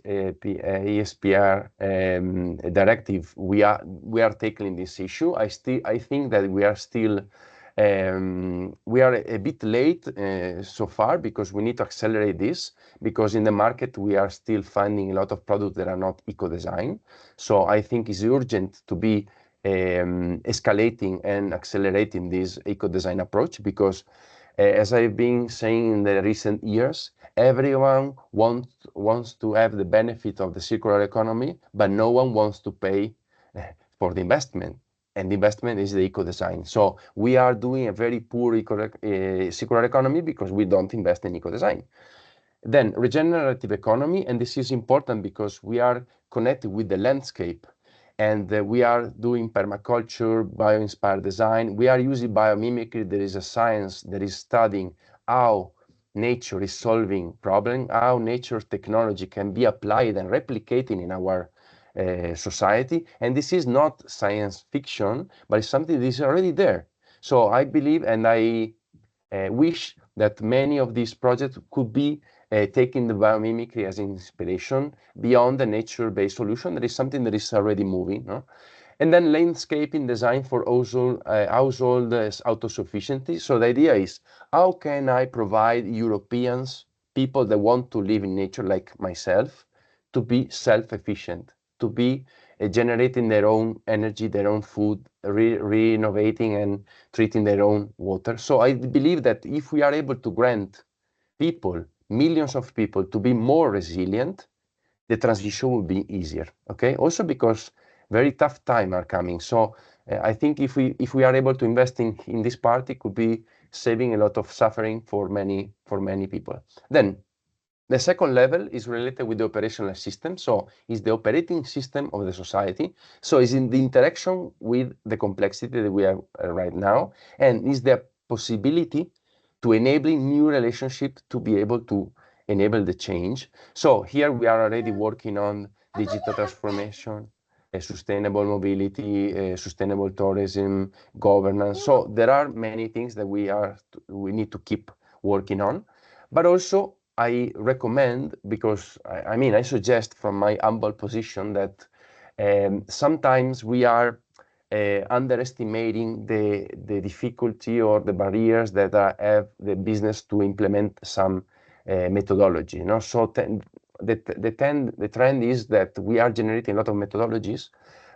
S4: directive, we are tackling this issue. I think that we are still we are a bit late so far, because we need to accelerate this, because in the market we are still finding a lot of products that are not eco-design. So I think it's urgent to be escalating and accelerating this eco-design approach, because as I've been saying in the recent years, everyone wants to have the benefit of the circular economy, but no one wants to pay for the investment. And the investment is the eco-design. So we are doing a very poor circular economy because we don't invest in eco-design. Then regenerative economy, and this is important because we are connected with the landscape, and we are doing permaculture, bio-inspired design. We are using biomimicry. There is a science that is studying how nature is solving problems, how nature's technology can be applied and replicated in our society. And this is not science fiction, but it's something that is already there. So I believe, and I wish that many of these projects could be taking the biomimicry as inspiration beyond the nature-based solution. That is something that is already moving. No? And then landscaping design for household autosufficiency. So the idea is, how can I provide Europeans, people that want to live in nature like myself, to be self-efficient, to be generating their own energy, their own food, renovating and treating their own water. So I believe that if we are able to grant people, millions of people, to be more resilient, the transition will be easier. Okay. Also because very tough times are coming. So I think if we are able to invest in this part, it could be saving a lot of suffering for many people. Then the second level is related with the operational system. So it's the operating system of the society. So it's in the interaction with the complexity that we have right now, and is the possibility to enabling new relationships to be able to enable the change. So here we are already working on digital transformation, sustainable mobility, sustainable tourism, governance. So there are many things that we need to keep working on, but also I recommend, because I suggest from my humble position that sometimes we are underestimating the difficulty or the barriers that have the business to implement some methodology. You know? So the trend is that we are generating a lot of methodologies,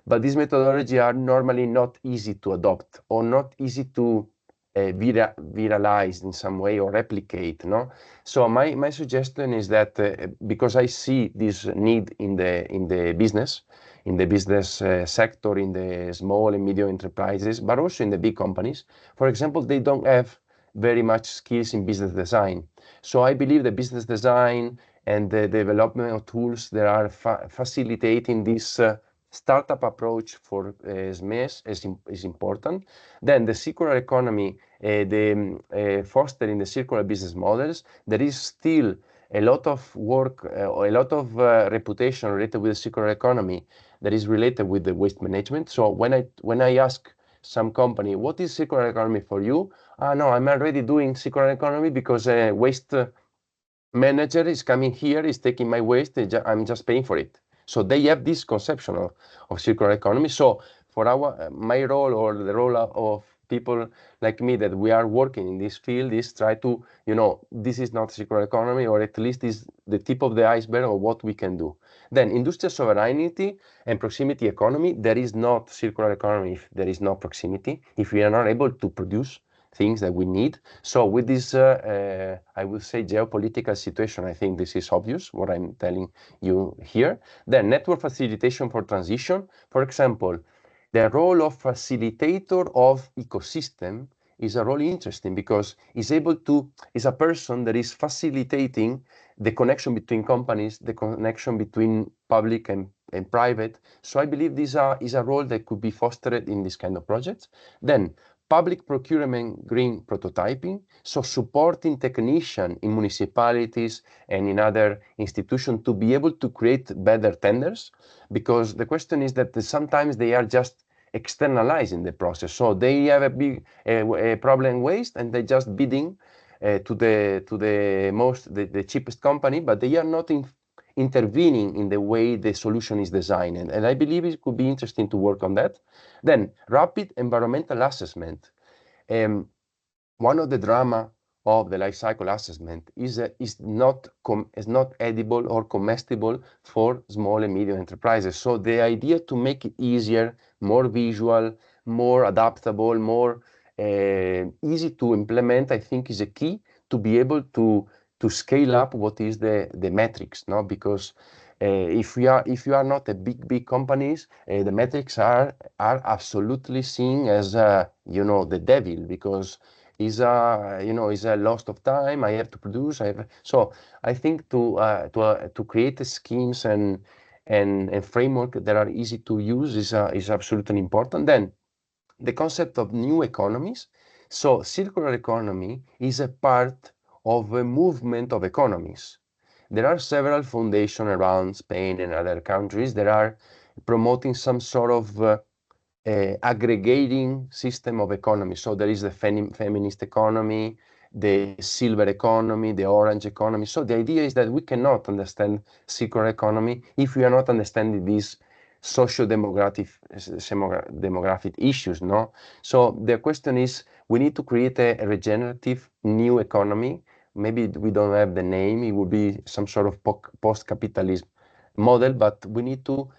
S4: but these methodologies are normally not easy to adopt or not easy to viralize in some way or replicate. No? So my suggestion is that because I see this need in the business sector, in the small and medium enterprises, but also in the big companies. For example, they don't have very much skills in business design. So I believe the business design and the development of tools that are facilitating this startup approach for SMEs is important. Then the circular economy, fostering the circular business models, there is still a lot of work, a lot of reputation related with the circular economy that is related with the waste management. So when I ask some company, what is circular economy for you? No, I'm already doing circular economy because a waste manager is coming here, is taking my waste, I'm just paying for it. So they have this conception of circular economy. So for my role, or the role of people like me that we are working in this field, is try to, this is not circular economy, or at least is the tip of the iceberg of what we can do. Then industrial sovereignty and proximity economy. There is not circular economy if there is no proximity, if we are not able to produce things that we need. So with this, I would say, geopolitical situation, I think this is obvious, what I'm telling you here. Then network facilitation for transition. For example, the role of facilitator of ecosystem is a really interesting, because it's a person that is facilitating the connection between companies, the connection between public and private. So I believe this is a role that could be fostered in this kind of projects. Then public procurement green prototyping, so supporting technicians in municipalities and in other institutions to be able to create better tenders, because the question is that sometimes they are just externalizing the process. So they have a big problem waste and they just bidding to the cheapest company, but they are not intervening in the way the solution is designed. And I believe it could be interesting to work on that. Then rapid environmental assessment. One of the drama of the life cycle assessment is not edible or comestible for small and medium enterprises. So the idea to make it easier, more visual, more adaptable, more easy to implement, I think is a key to be able to scale up what is the metrics, no? Because if you are not a big companies, the metrics are absolutely seen as the devil, because is a loss of time. I have to produce. So I think to create schemes and framework that are easy to use is absolutely important. Then the concept of new economies. So circular economy is a part of a movement of economies. There are several foundations around Spain and other countries that are promoting some sort of aggregating system of economy. So there is the feminist economy, the silver economy, the orange economy. So the idea is that we cannot understand circular economy if we are not understanding these socio-demographic issues, no? So the question is, we need to create a regenerative new economy. Maybe we don't have the name, it would be some sort of post-capitalism model, but we need to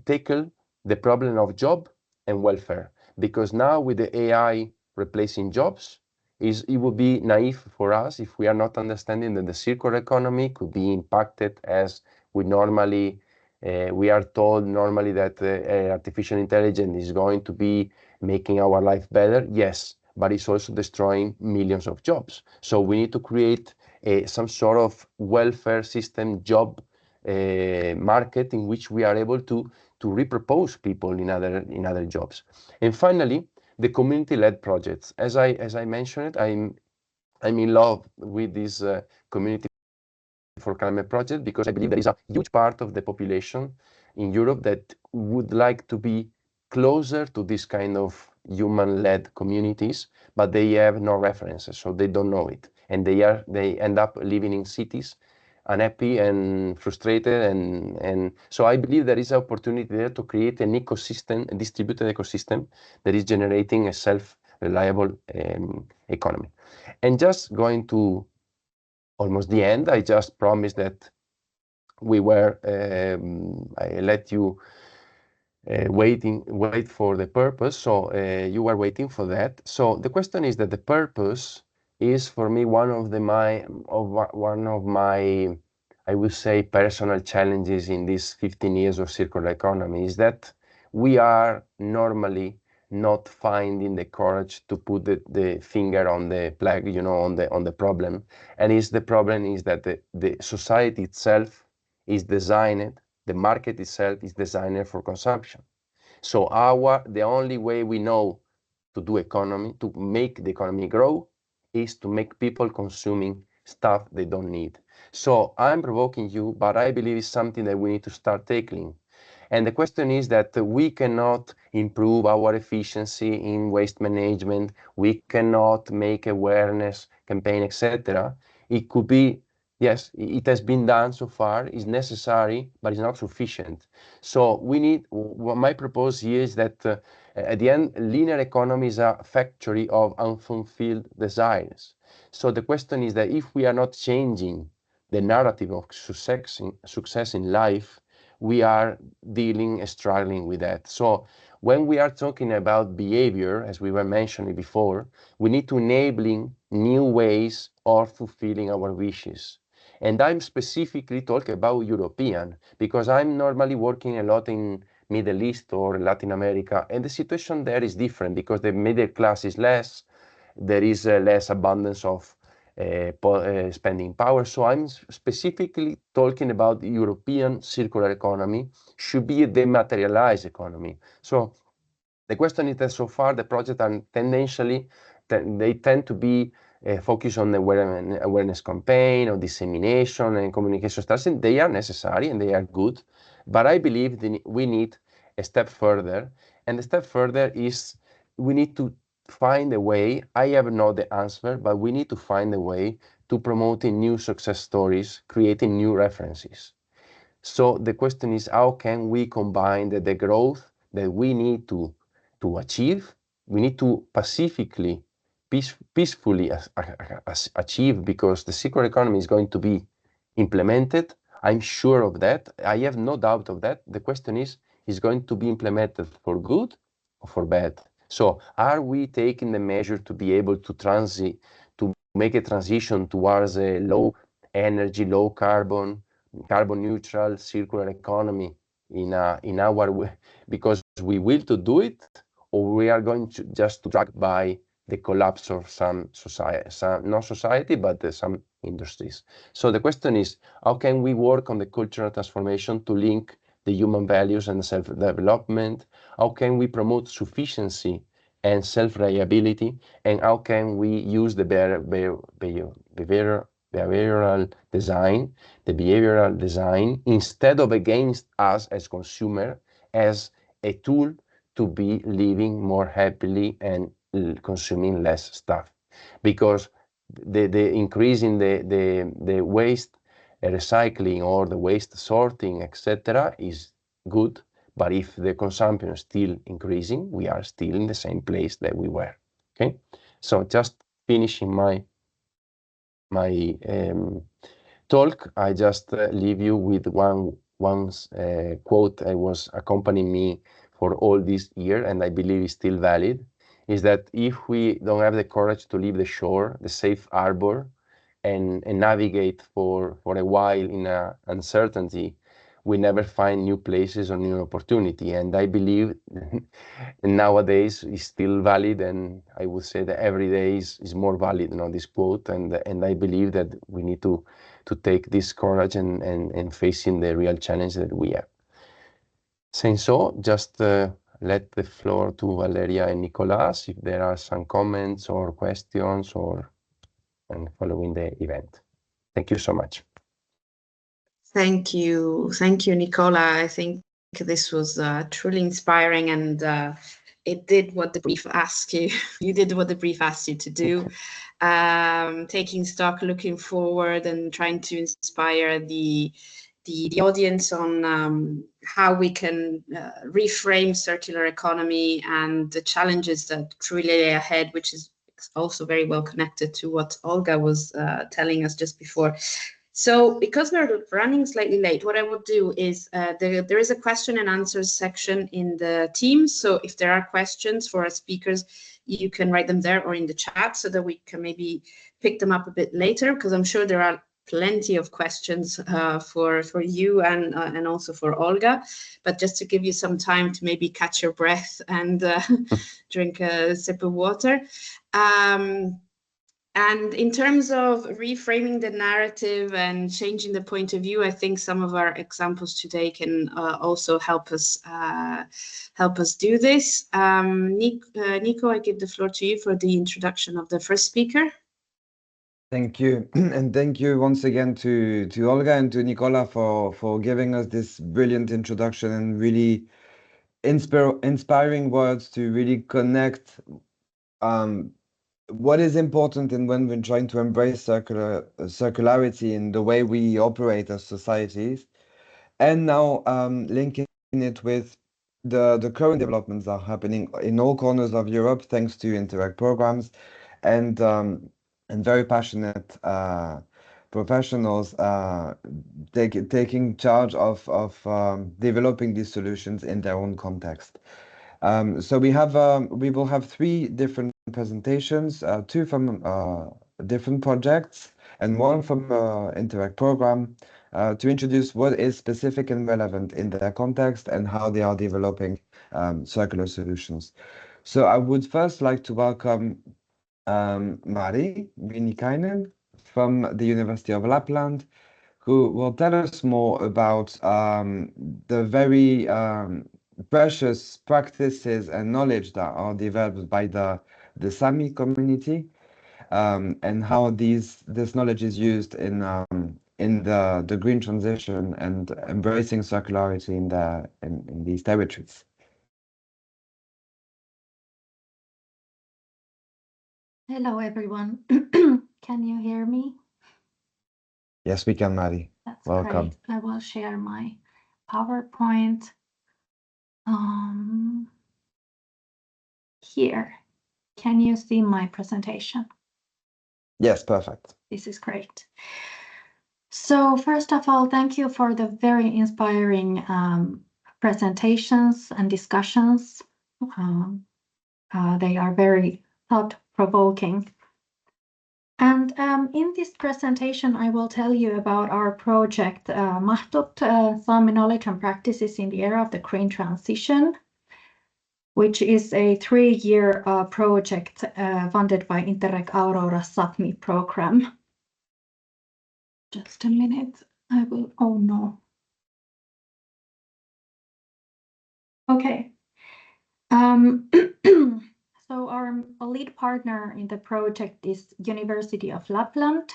S4: tackle the problem of job and welfare, because now with the AI replacing jobs, it would be naive for us if we are not understanding that the circular economy could be impacted as we normally we are told normally that artificial intelligence is going to be making our life better. Yes, but it's also destroying millions of jobs. So we need to create some sort of welfare system, job market in which we are able to repropose people in other jobs. And finally, the community-led projects. As I mentioned, I'm in love with this community for climate project, because I believe there is a huge part of the population in Europe that would like to be closer to this kind of human-led communities, but they have no references, so they don't know it, and they end up living in cities unhappy and frustrated, and so I believe there is an opportunity there to create an ecosystem, a distributed ecosystem that is generating a self-reliable economy. And just going to almost the end, I just promised that we were I let you wait for the purpose. So you were waiting for that. So the question is that the purpose is for me one of my I would say personal challenges in these 15 years of circular economy, is that we are normally not finding the courage to put the finger on the plague, on the problem. And the problem is that the society itself is designed, the market itself is designed for consumption. So the only way we know to do economy, to make the economy grow, is to make people consuming stuff they don't need. So I'm provoking you, but I believe it's something that we need to start tackling. And the question is that we cannot improve our efficiency in waste management. We cannot make awareness campaign, etc. It could be, yes, it has been done so far, it's necessary, but it's not sufficient. So what my proposal here is that at the end, linear economy is a factory of unfulfilled desires. So the question is that if we are not changing the narrative of success in life, we are struggling with that. So when we are talking about behavior, as we were mentioning before, we need to enabling new ways of fulfilling our wishes. And I'm specifically talking about European, because I'm normally working a lot in Middle East or Latin America, and the situation there is different because the middle class is less, there is less abundance of spending power. So I'm specifically talking about the European circular economy should be a dematerialized economy. So The question is that so far the projects are tendentially, they tend to be focused on the awareness campaign or dissemination and communication strategy. They are necessary and they are good, but I believe we need a step further. And the step further is we need to find a way. I have not the answer, but we need to find a way to promoting new success stories, creating new references. So the question is, how can we combine the growth that we need to achieve? We need to pacifically, peacefully achieve, because the circular economy is going to be implemented. I'm sure of that. I have no doubt of that. The question is going to be implemented for good or for bad? So are we taking the measure to be able to make a transition towards a low energy, low carbon neutral circular economy in our way, because we will to do it, or we are going to just to drag by the collapse of some society, not society, but some industries. So the question is, how can we work on the cultural transformation to link the human values and self-development? How can we promote sufficiency and self-reliability? And how can we use the behavioral design instead of against us as consumer, as a tool to be living more happily and consuming less stuff? Because the increase in the waste recycling or the waste sorting, etc., is good, but if the consumption is still increasing, we are still in the same place that we were. Okay, so just finishing my talk, I just leave you with one quote that was accompanying me for all this year, and I believe is still valid, is that if we don't have the courage to leave the shore, the safe harbor, and navigate for a while in uncertainty, we never find new places or new opportunity. And I believe nowadays is still valid, and I would say that every day is more valid, this quote. And I believe that we need to take this courage and facing the real challenge that we have. Saying so, just let the floor to Valeria and Nicolas if there are some comments or questions and following the event. Thank you so much.
S2: Thank you, Nicola. I think this was truly inspiring, and it did what the brief asked you. You did what the brief asked you to do, taking stock, looking forward, and trying to inspire the audience on how we can reframe circular economy and the challenges that truly lay ahead, which is also very well connected to what Olga was telling us just before. So because we're running slightly late, what I will do is there is a question and answers section in the Teams. So if there are questions for our speakers, you can write them there or in the chat so that we can maybe pick them up a bit later, because I'm sure there are plenty of questions for you and also for Olga. But just to give you some time to maybe catch your breath and drink a sip of water. And in terms of reframing the narrative and changing the point of view, I think some of our examples today can also help us do this. Nico, I give the floor to you for the introduction of the first speaker.
S1: Thank you, and thank you once again to Olga and to Nicola for giving us this brilliant introduction and really inspiring words to really connect what is important and when we're trying to embrace circularity in the way we operate as societies, and now linking it with the current developments that are happening in all corners of Europe thanks to Interreg programs and very passionate professionals taking charge of developing these solutions in their own context. So we will have 3 different presentations, 2 from different projects and 1 from Interreg program, to introduce what is specific and relevant in their context and how they are developing circular solutions. So I would first like to welcome Mari Vinikainen from the University of Lapland, who will tell us more about the very precious practices and knowledge that are developed by the Sami community, and how this knowledge is used in the green transition and embracing circularity in these territories.
S5: Hello, everyone. Can you hear me?
S1: Yes, we can, Mari.
S5: That's
S1: Welcome.
S5: great. I will share my PowerPoint here. Can you see my presentation?
S1: Yes, perfect.
S5: This is great. So first of all, thank you for the very inspiring presentations and discussions. They are very thought-provoking. And in this presentation, I will tell you about our project, Mahdut, Sami Knowledge and Practices in the Era of the Green Transition, which is a 3-year project funded by Interreg Aurora Sapmi program. Just a minute, I will, oh no. Okay. So our lead partner in the project is University of Lapland,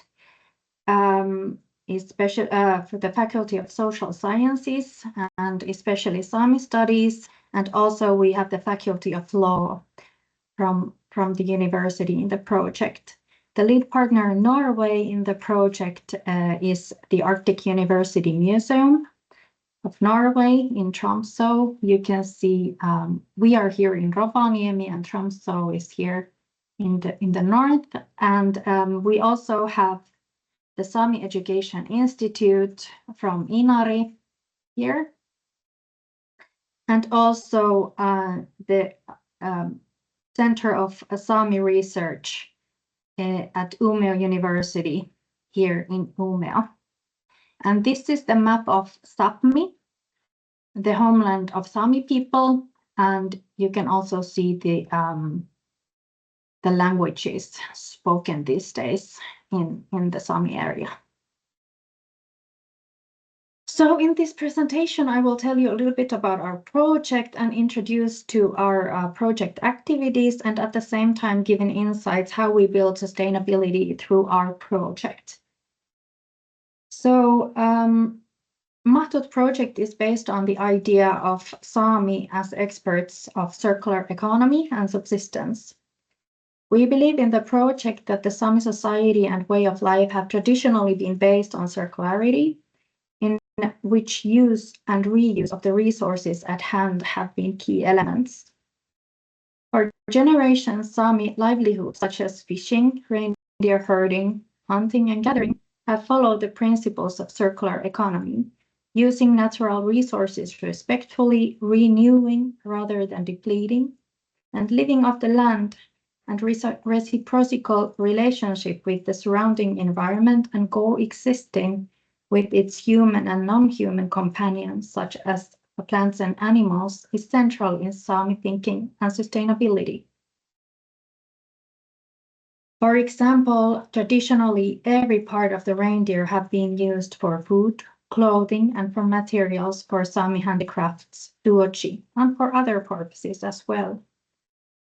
S5: is special for the Faculty of Social Sciences and especially Sami Studies, and also we have the Faculty of Law from the university in the project. The lead partner in Norway in the project is the Arctic University Museum of Norway in Tromsø. You can see we are here in Rovaniemi and Tromsø is here in the north, and we also have the Sami Education Institute from Inari here, and also the Center of Sami Research at Umeå University here in Umeå. And this is the map of Sapmi, the homeland of Sami people, and you can also see the languages spoken these days in the Sami area. So in this presentation, I will tell you a little bit about our project and introduce to our project activities, and at the same time giving insights how we build sustainability through our project. So Mahdut project is based on the idea of Sami as experts of circular economy and subsistence. We believe in the project that the Sami society and way of life have traditionally been based on circularity, in which use and reuse of the resources at hand have been key elements. For generations, Sami livelihoods such as fishing, reindeer herding, hunting, and gathering have followed the principles of circular economy, using natural resources respectfully, renewing rather than depleting, and living off the land and reciprocal relationship with the surrounding environment and coexisting with its human and non-human companions, such as plants and animals, is central in Sami thinking and sustainability. For example, traditionally, every part of the reindeer have been used for food, clothing, and for materials for Sami handicrafts, tuochi, and for other purposes as well.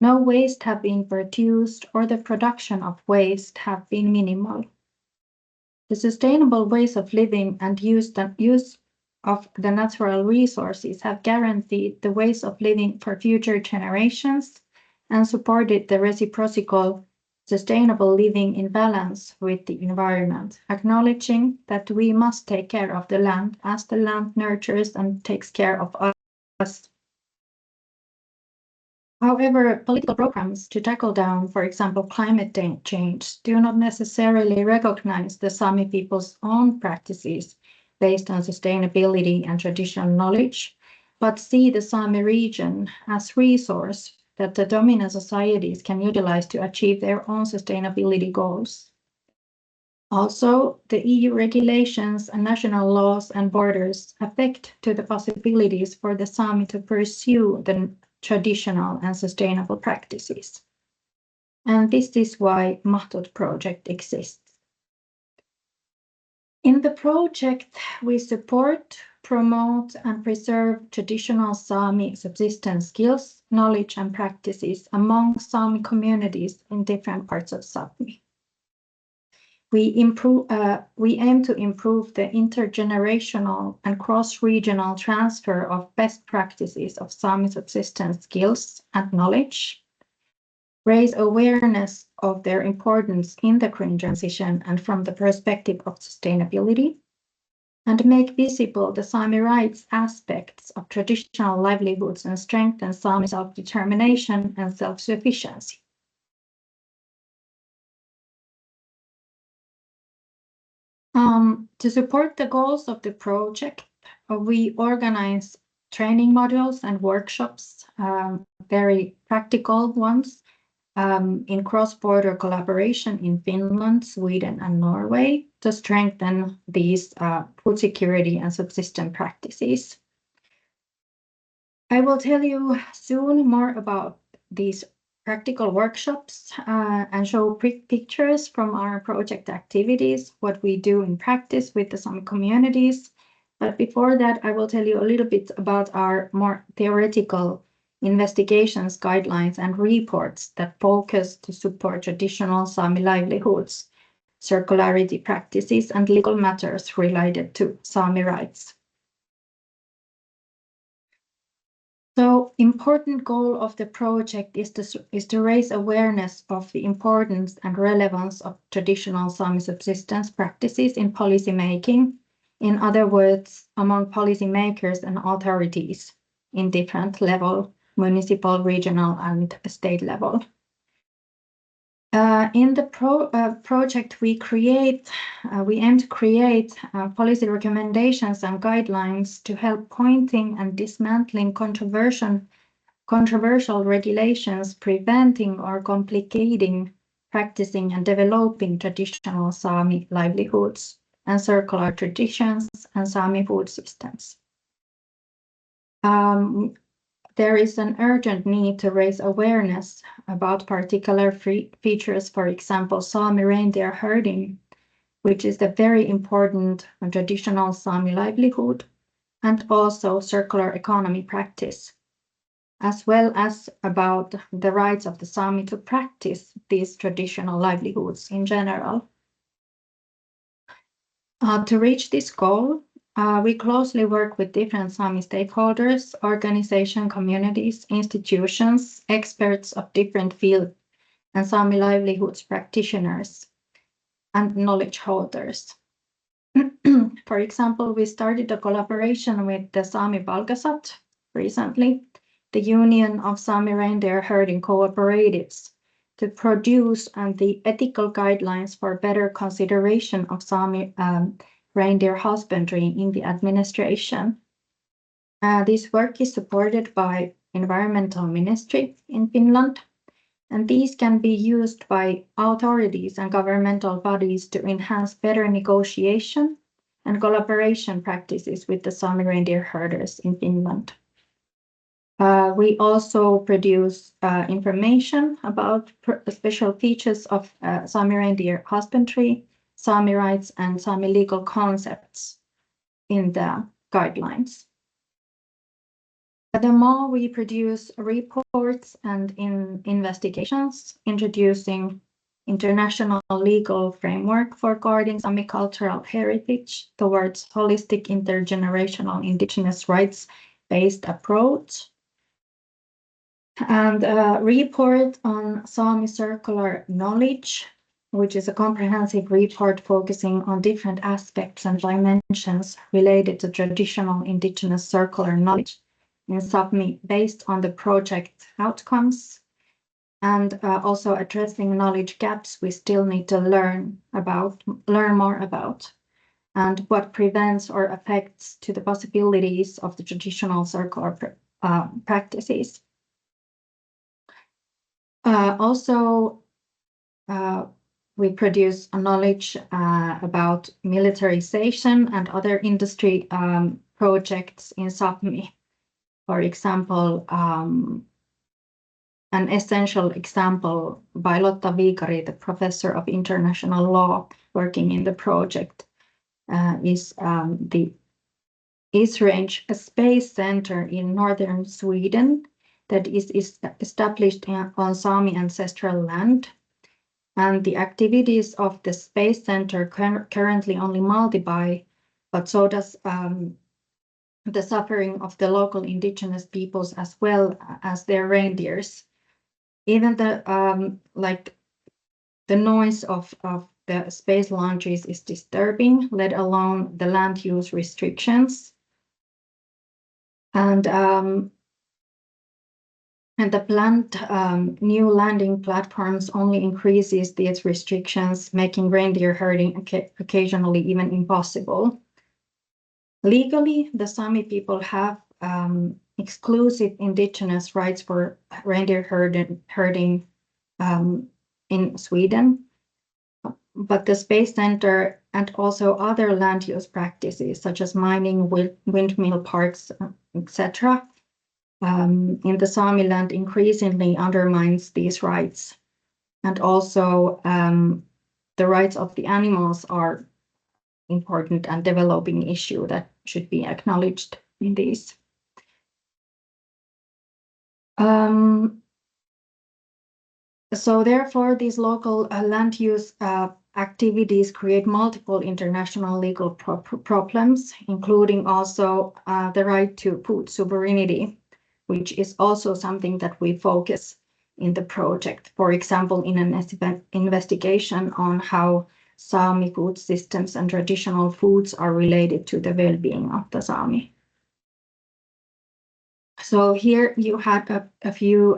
S5: No waste have been produced, or the production of waste have been minimal. The sustainable ways of living and use of the natural resources have guaranteed the ways of living for future generations and supported the reciprocal sustainable living in balance with the environment, acknowledging that we must take care of the land as the land nurtures and takes care of us. However, political programs to tackle down, for example, climate change, do not necessarily recognize the Sami people's own practices based on sustainability and traditional knowledge, but see the Sami region as resource that the dominant societies can utilize to achieve their own sustainability goals. Also, the EU regulations and national laws and borders affect to the possibilities for the Sami to pursue the traditional and sustainable practices. And this is why Mahdut project exists. In the project, we support promote and preserve traditional Sami subsistence skills, knowledge, and practices among Sami communities in different parts of Sapmi. We aim to improve the intergenerational and cross-regional transfer of best practices of Sami subsistence skills and knowledge, raise awareness of their importance in the green transition and from the perspective of sustainability, and make visible the Sami rights aspects of traditional livelihoods and strengthen Sami self-determination and self-sufficiency. To support the goals of the project, we organize training modules and workshops, very practical ones, in cross-border collaboration in Finland, Sweden, and Norway to strengthen these food security and subsistence practices. I will tell you soon more about these practical workshops and show pictures from our project activities, what we do in practice with the Sami communities. But before that, I will tell you a little bit about our more theoretical investigations, guidelines, and reports that focus to support traditional Sami livelihoods, circularity practices, and legal matters related to Sami rights. So, important goal of the project is to raise awareness of the importance and relevance of traditional Sami subsistence practices in policy making, in other words, among policy makers and authorities in different level, municipal, regional, and state level. In the project, we aim to create policy recommendations and guidelines to help pointing and dismantling controversial regulations, preventing or complicating practicing and developing traditional Sami livelihoods and circular traditions and Sami food systems. There is an urgent need to raise awareness about particular features, for example, Sami reindeer herding, which is a very important and traditional Sami livelihood, and also circular economy practice, as well as about the rights of the Sami to practice these traditional livelihoods in general. To reach this goal, we closely work with different Sami stakeholders, organization communities, institutions, experts of different fields, and Sami livelihoods practitioners and knowledge holders. For example, we started a collaboration with the Sami Valgasat recently, the Union of Sami Reindeer Herding Cooperatives, to produce the ethical guidelines for better consideration of Sami reindeer husbandry in the administration. This work is supported by Environmental Ministry in Finland, and these can be used by authorities and governmental bodies to enhance better negotiation and collaboration practices with the Sami reindeer herders in Finland. We also produce information about special features of Sami reindeer husbandry, Sami rights, and Sami legal concepts in the guidelines. Furthermore, we produce reports and investigations introducing international legal framework for guarding Sami cultural heritage towards holistic intergenerational indigenous rights-based approach, and a report on Sami circular knowledge, which is a comprehensive report focusing on different aspects and dimensions related to traditional indigenous circular knowledge in Sapmi based on the project outcomes, and also addressing knowledge gaps we still need to learn more about, and what prevents or affects to the possibilities of the traditional circular practices. We produce knowledge about militarization and other industry projects in Sapmi. For example, an essential example by Lotta Viikari, the professor of international law working in the project, is the Esrange, a space center in northern Sweden that is established on Sami ancestral land. And the activities of the space center currently only multiply, but so does the suffering of the local indigenous peoples as well as their reindeers. Even the the noise of the space launches is disturbing, let alone the land use restrictions. And the planned new landing platforms only increases these restrictions, making reindeer herding occasionally even impossible. Legally, the Sami people have exclusive indigenous rights for reindeer herding in Sweden, but the Space Center and also other land use practices such as mining, windmill parks, etc., in the Sami land increasingly undermines these rights. And also the rights of the animals are important and developing issue that should be acknowledged in these. So therefore, these local land use activities create multiple international legal problems, including also the right to food sovereignty, which is also something that we focus in the project. For example, in an investigation on how Sami food systems and traditional foods are related to the well-being of the Sami. So here you had a few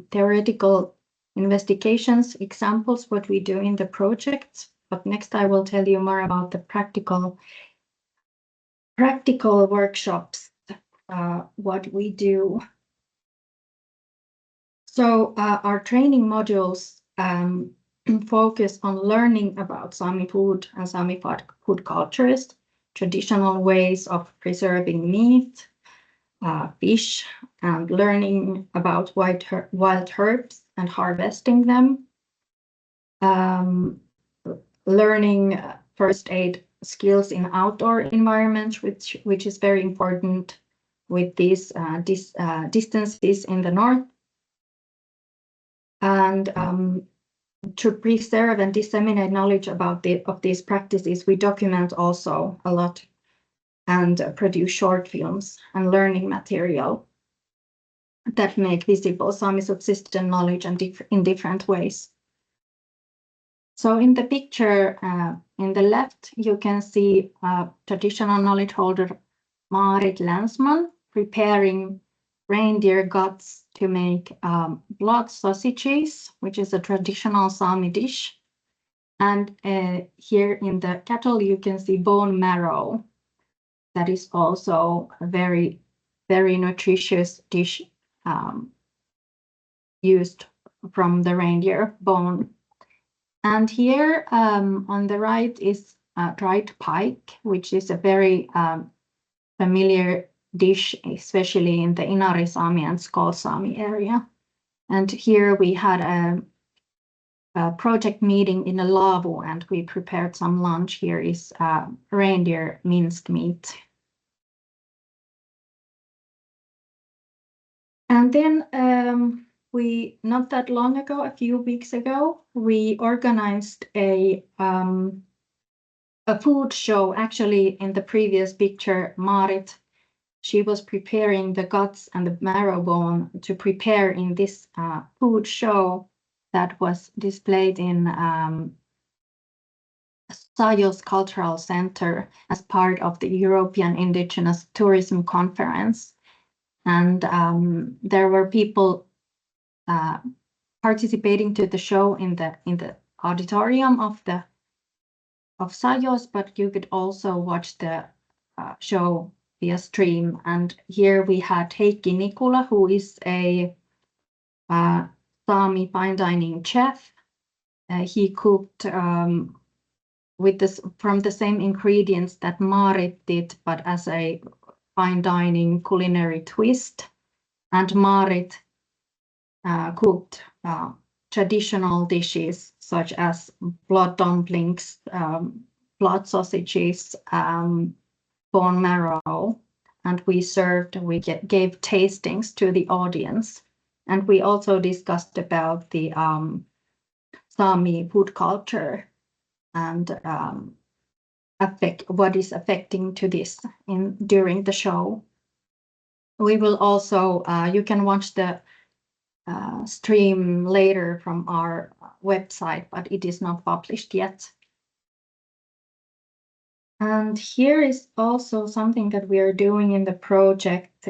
S5: theoretical investigations, examples, what we do in the project. But next I will tell you more about the practical workshops, what we do. So our training modules focus on learning about Sami food and Sami food cultures, traditional ways of preserving meat, fish, and learning about wild herbs and harvesting them. Learning first aid skills in outdoor environments, which is very important with these distances in the north. And to preserve and disseminate knowledge about these practices, we document also a lot and produce short films and learning material that make visible Sami subsistence knowledge and in different ways. So in the picture in the left, you can see traditional knowledge holder Marit Länsman preparing reindeer guts to make blood sausages, which is a traditional Sami dish. And here in the kettle, you can see bone marrow. That is also a very, very nutritious dish used from the reindeer bone. And here on the right is dried pike, which is a very familiar dish, especially in the Inari Sami and Skol Sami area. And here we had a project meeting in a Laavu, and we prepared some lunch. Here is reindeer minced meat. And then we, not that long ago, a few weeks ago, we organized a food show. Actually, in the previous picture, Marit, she was preparing the guts and the marrow bone to prepare in this food show that was displayed in Sajos Cultural Center as part of the European Indigenous Tourism Conference. And there were people participating to the show in the auditorium of Sajos, but you could also watch the show via stream. And here we had Heikki Nikula, who is a Sami fine dining chef. He cooked from the same ingredients that Marit did, but as a fine dining culinary twist. And Marit cooked traditional dishes such as blood dumplings, blood sausages, bone marrow. and we gave tastings to the audience. And we also discussed about the Sami food culture and what is affecting to this during the show. We will also, you can watch the stream later from our website, but it is not published yet. And here is also something that we are doing in the project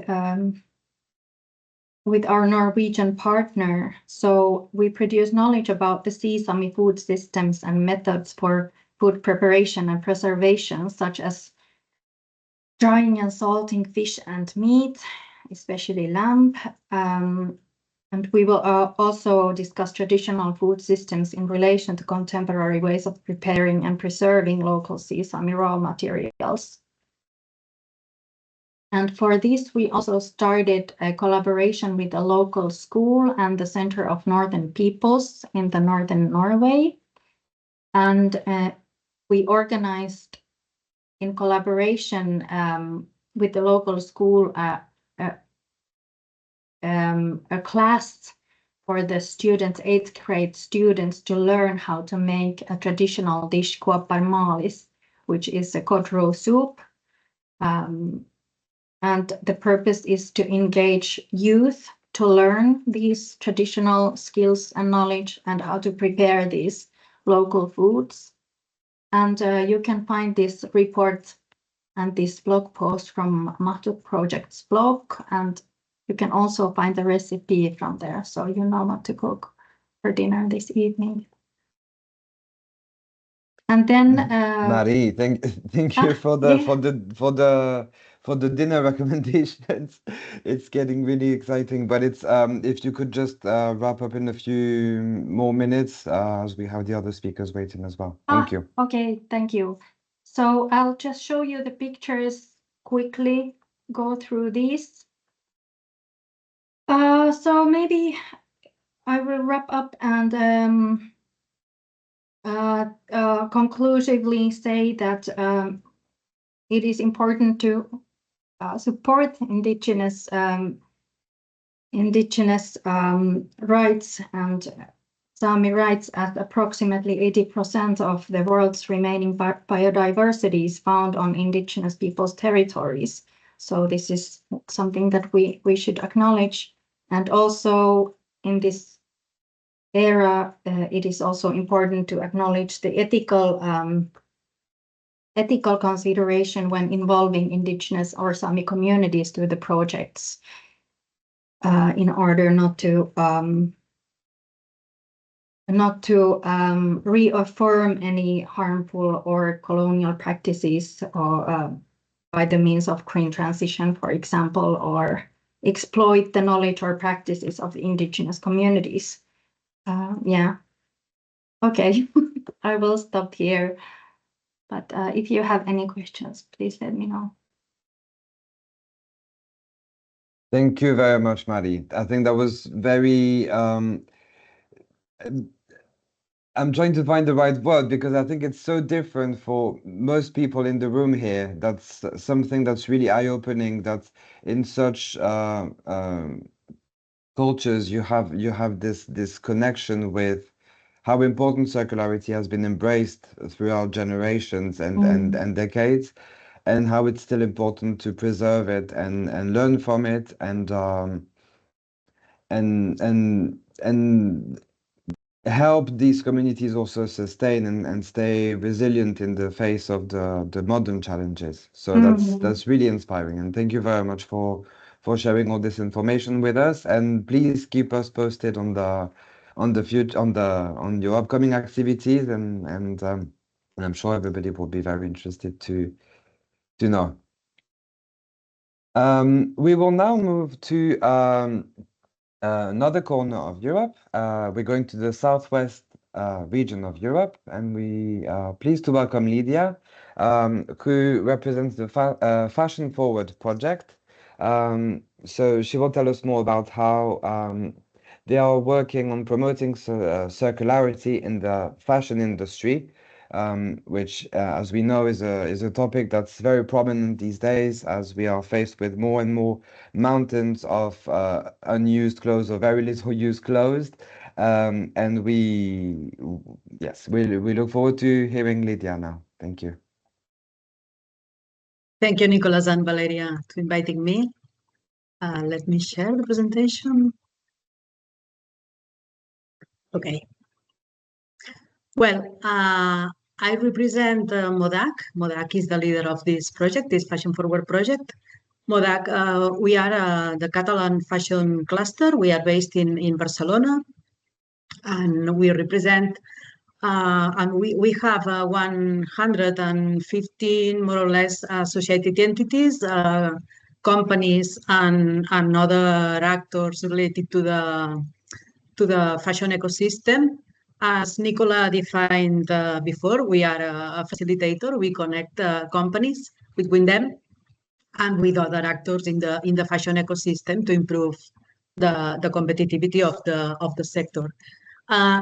S5: with our Norwegian partner. So we produce knowledge about the Sami food systems and methods for food preparation and preservation, such as drying and salting fish and meat, especially lamb. And we will also discuss traditional food systems in relation to contemporary ways of preparing and preserving local Sami raw materials. And for this, we also started a collaboration with a local school and the Center of Northern Peoples in the Northern Norway. And we organized in collaboration with the local school a class for the students, 8th grade students, to learn how to make a traditional dish, kuopparmaalis, which is a cod roe soup. And the purpose is to engage youth to learn these traditional skills and knowledge and how to prepare these local foods. And you can find this report and this blog post from Mahtuk Project's blog, and you can also find the recipe from there, so you know what to cook for dinner this evening. And then
S1: Marie, thank you for the dinner recommendations. It's getting really exciting, but it's if you could just wrap up in a few more minutes as we have the other speakers waiting as well. Thank you.
S5: Okay, thank you. So I'll just show you the pictures quickly, go through these. So maybe I will wrap up and conclusively say that it is important to support indigenous rights and Sami rights, as approximately 80% of the world's remaining biodiversity is found on indigenous peoples' territories. So this is something that we should acknowledge. And also in this era, it is also important to acknowledge the ethical consideration when involving indigenous or Sami communities to the projects in order not to reaffirm any harmful or colonial practices or by the means of green transition, for example, or exploit the knowledge or practices of the indigenous communities. Yeah. Okay, I will stop here. But if you have any questions, please let me know.
S1: Thank you very much, Marie. I think that was very I'm trying to find the right word because I think it's so different for most people in the room here. That's something that's really eye-opening, that in such cultures you have this connection with how important circularity has been embraced throughout generations and decades, and how it's still important to preserve it and learn from it and help these communities also sustain and stay resilient in the face of the modern challenges. So that's really inspiring, and thank you very much for sharing all this information with us. And please keep us posted on the future on your upcoming activities, and I'm sure everybody will be very interested to know. We will now move to another corner of Europe. We're going to the southwest region of Europe, and we are pleased to welcome Lydia, who represents the Fashion Forward project. So she will tell us more about how they are working on promoting circularity in the fashion industry which, as we know, is a topic that's very prominent these days, as we are faced with more and more mountains of unused clothes or very little used clothes. And we look forward to hearing Lydia now. Thank you.
S6: Thank you, Nicolas and Valeria, for inviting me. Let me share the presentation. Okay. Well, I represent MODAC. MODAC is the leader of this project, this Fashion Forward project. MODAC, we are the Catalan fashion cluster. We are based in Barcelona, and we represent, and we have 115 more or less associated entities, companies, and other actors related to the fashion ecosystem. As Nicola defined before, we are a facilitator. We connect companies between them and with other actors in the fashion ecosystem to improve the competitivity of the sector.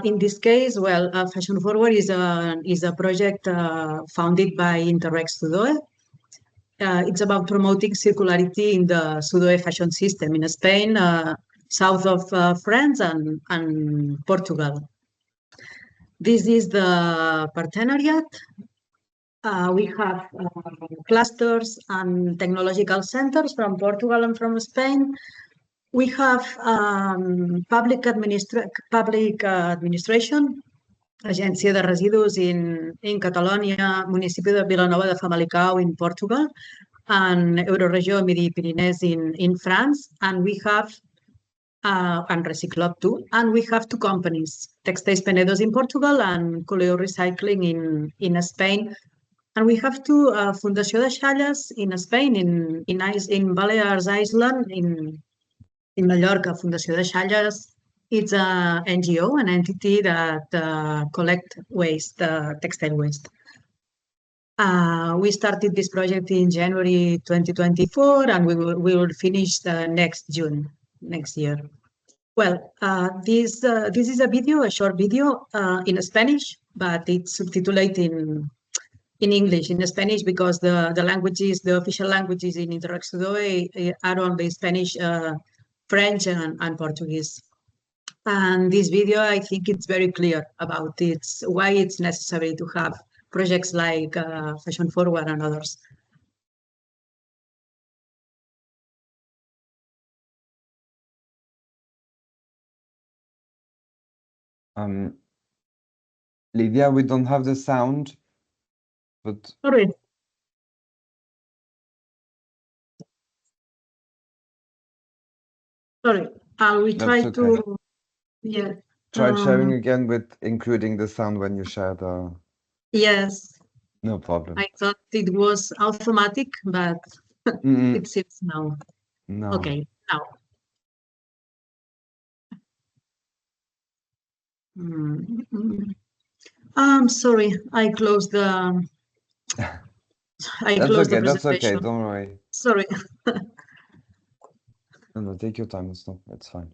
S6: In this case, well, Fashion Forward is a project founded by Interreg Sudoe. It's about promoting circularity in the Sudoe fashion system in Spain, south of France and Portugal. This is the partenariat. We have clusters and technological centers from Portugal and from Spain. We have public administration, Agència de Residus in Catalonia, Municipi de Vilanova de Famalicão in Portugal, and Euroregió Midi-Pyrénées in France. And we have and Reciclop too. And we have two companies, Textiles Penedos in Portugal and Coleo Recycling in Spain. And we have two, Fundació de Xalles in Spain, in Balears Island, in Mallorca. Fundació de Xalles, it's an NGO, an entity that collect waste, textile waste. We started this project in January 2024, and we will finish next June, next year. Well, this is a video, a short video in Spanish, but it's subtitulated in English, in Spanish, because the languages, the official languages in Interreg Sudoe are only Spanish, French, and Portuguese. And this video, I think it's very clear about why it's necessary to have projects like Fashion Forward and others.
S1: Lydia, we don't have the sound, but
S6: Sorry. We try
S1: okay.
S6: to, yeah.
S1: Try sharing again with including the sound when you share the.
S6: Yes.
S1: No problem.
S6: I thought it was automatic, but it seems no.
S1: No.
S6: Okay, now. I'm sorry, I closed the.
S1: That's okay. Don't worry.
S6: Sorry.
S1: No, take your time. It's fine.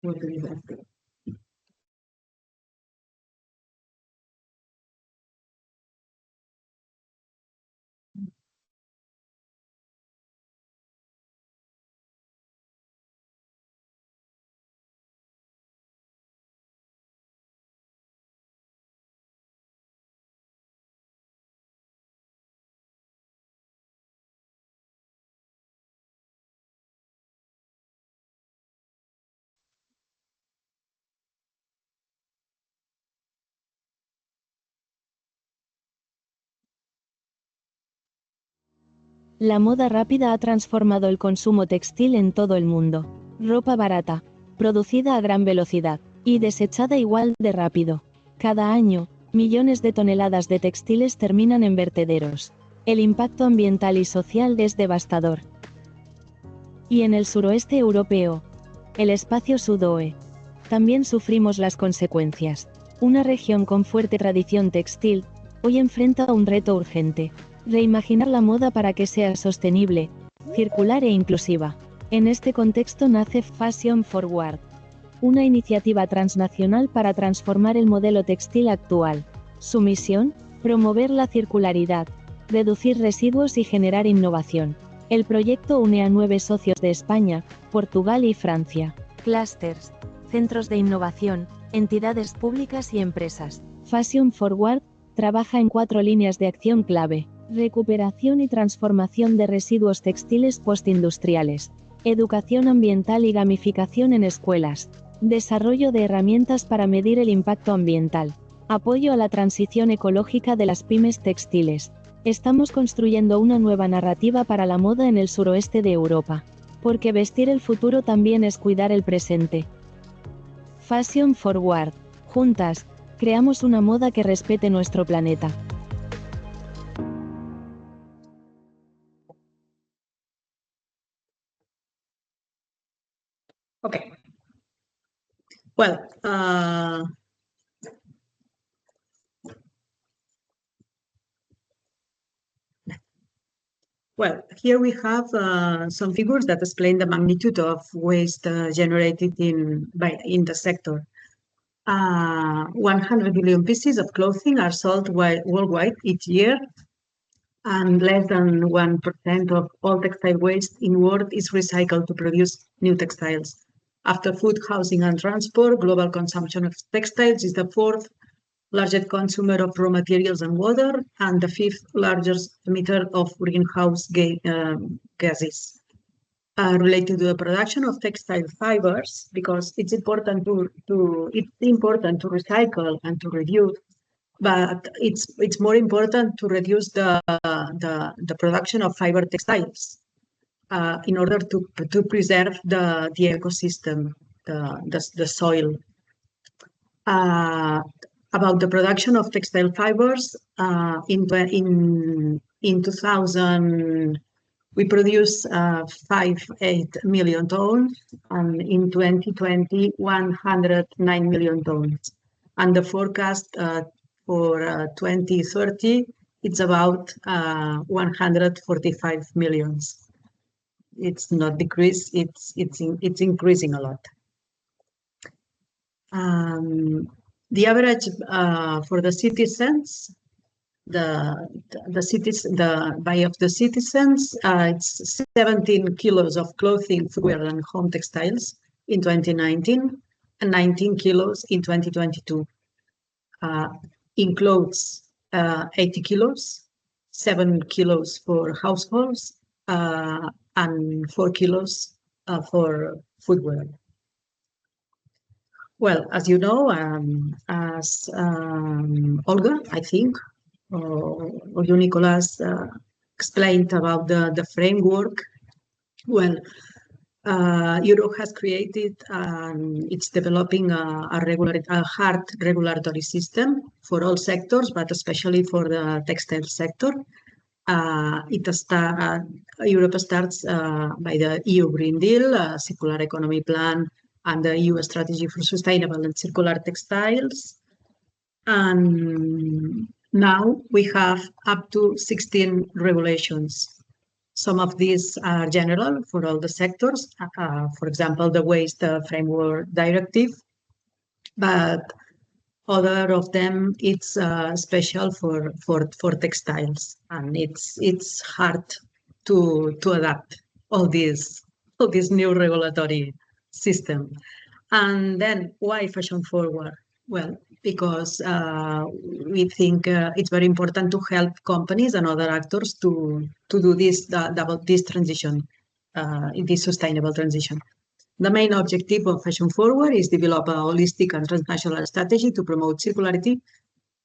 S6: What do you have?
S7: La moda rápida ha transformado el consumo textil en todo el mundo. Ropa barata, producida a gran velocidad, y desechada igual de rápido. Cada año, millones de toneladas de textiles terminan en vertederos. El impacto ambiental y social es devastador. Y en el suroeste europeo, el espacio Sudoe, también sufrimos las consecuencias. Una región con fuerte tradición textil, hoy enfrenta un reto urgente. Reimaginar la moda para que sea sostenible, circular e inclusiva. En este contexto nace Fashion Forward, una iniciativa transnacional para transformar el modelo textil actual. Su misión, promover la circularidad, reducir residuos y generar innovación. El proyecto une a 9 socios de España, Portugal y Francia. Clusters, centros de innovación, entidades públicas y empresas. Fashion Forward trabaja en 4 líneas de acción clave: recuperación y transformación de residuos textiles postindustriales, educación ambiental y gamificación en escuelas, desarrollo de herramientas para medir el impacto ambiental, apoyo a la transición ecológica de las pymes textiles. Estamos construyendo una nueva narrativa para la moda en el suroeste de Europa. Porque vestir el futuro también es cuidar el presente. Fashion Forward. Juntas, creamos una moda que respete nuestro planeta.
S6: Okay. Well, here we have some figures that explain the magnitude of waste generated in the sector. 100 billion pieces of clothing are sold worldwide each year, and less than 1% of all textile waste in the world is recycled to produce new textiles. After food, housing, and transport, global consumption of textiles is the 4th largest consumer of raw materials and water, and the 5th largest emitter of greenhouse gases. Related to the production of textile fibers, because it's important to recycle and to reduce, but it's more important to reduce the production of fiber textiles in order to preserve the ecosystem, the soil. About the production of textile fibers, in 2000 we produced 5.8 million tons, and in 2020 109 million tons, and the forecast for 2030 it's about 145 millions. It's not decreased, it's increasing a lot. The average for the citizens, the citizens, it's 17 kilos of clothing, footwear, and home textiles in 2019, and 19 kilos in 2022. In clothes, 80 kilos, 7 kilos for households, and 4 kilos for footwear. Well, as you know, as Olga, I think, or you, Nicolas, explained about the framework. Well, Europe has created, it's developing a hard regulatory system for all sectors, but especially for the textile sector. Europe starts by the EU Green Deal, Circular Economy Plan, and the EU Strategy for Sustainable and Circular Textiles. And now we have up to 16 regulations. Some of these are general for all the sectors, for example, the Waste Framework Directive, but other of them it's special for textiles, and it's hard to adapt all this new regulatory system. And then why Fashion Forward? Well, because we think it's very important to help companies and other actors to do this transition, this sustainable transition. The main objective of Fashion Forward is develop a holistic and transnational strategy to promote circularity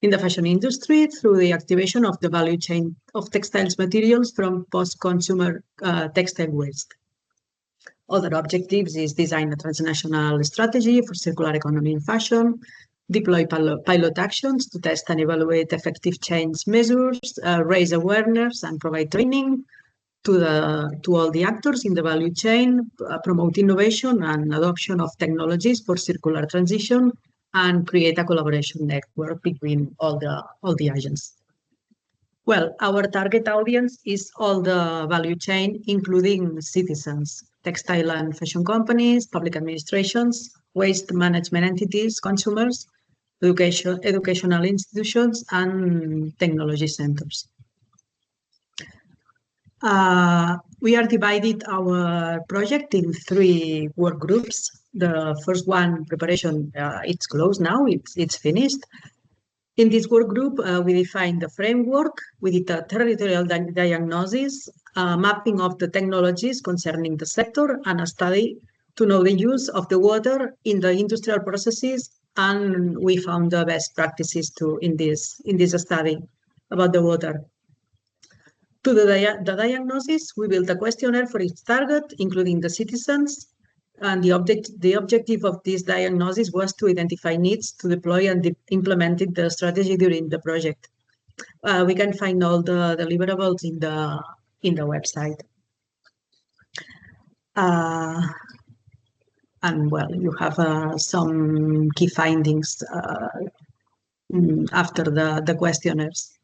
S6: in the fashion industry through the activation of the value chain of textiles materials from post-consumer textile waste. Other objectives is design a transnational strategy for circular economy in fashion, deploy pilot actions to test and evaluate effective change measures, raise awareness and provide training to all the actors in the value chain, promote innovation and adoption of technologies for circular transition, and create a collaboration network between all the agents. Well, our target audience is all the value chain, including citizens, textile and fashion companies, public administrations, waste management entities, consumers, educational institutions, and technology centers. We are divided our project in 3 work groups. The first one, preparation, it's closed now, it's finished. In this work group, we define the framework, we did a territorial diagnosis, mapping of the technologies concerning the sector, and a study to know the use of the water in the industrial processes, and we found the best practices in this study about the water. To the diagnosis, we built a questionnaire for each target, including the citizens, and the objective of this diagnosis was to identify needs to deploy and implement the strategy during the project. We can find all the deliverables in the website. And well, you have some key findings after the questionnaires.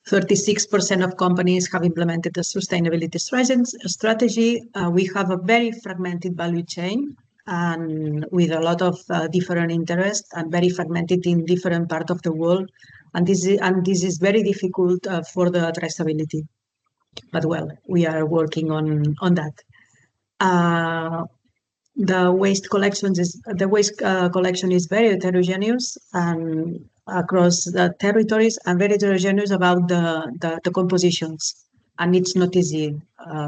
S6: 36% of companies have implemented the sustainability strategy. We have a very fragmented value chain and with a lot of different interests and very fragmented in different parts of the world. And this is very difficult for the traceability. But well, we are working on that. The waste collection is very heterogeneous and across the territories, and very heterogeneous about the compositions, and it's not easy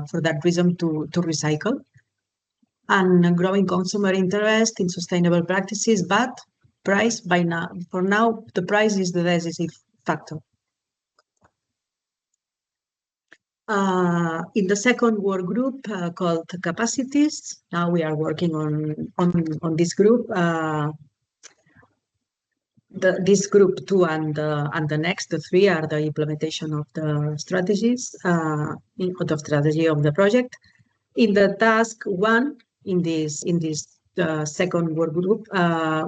S6: for that reason to recycle. And growing consumer interest in sustainable practices, but price for now the price is the decisive factor. In the second work group called capacities, now we are working on this group. This group 2 and the next 3 are the implementation of the strategies, the strategy of the project. In the task 1, in this second work group,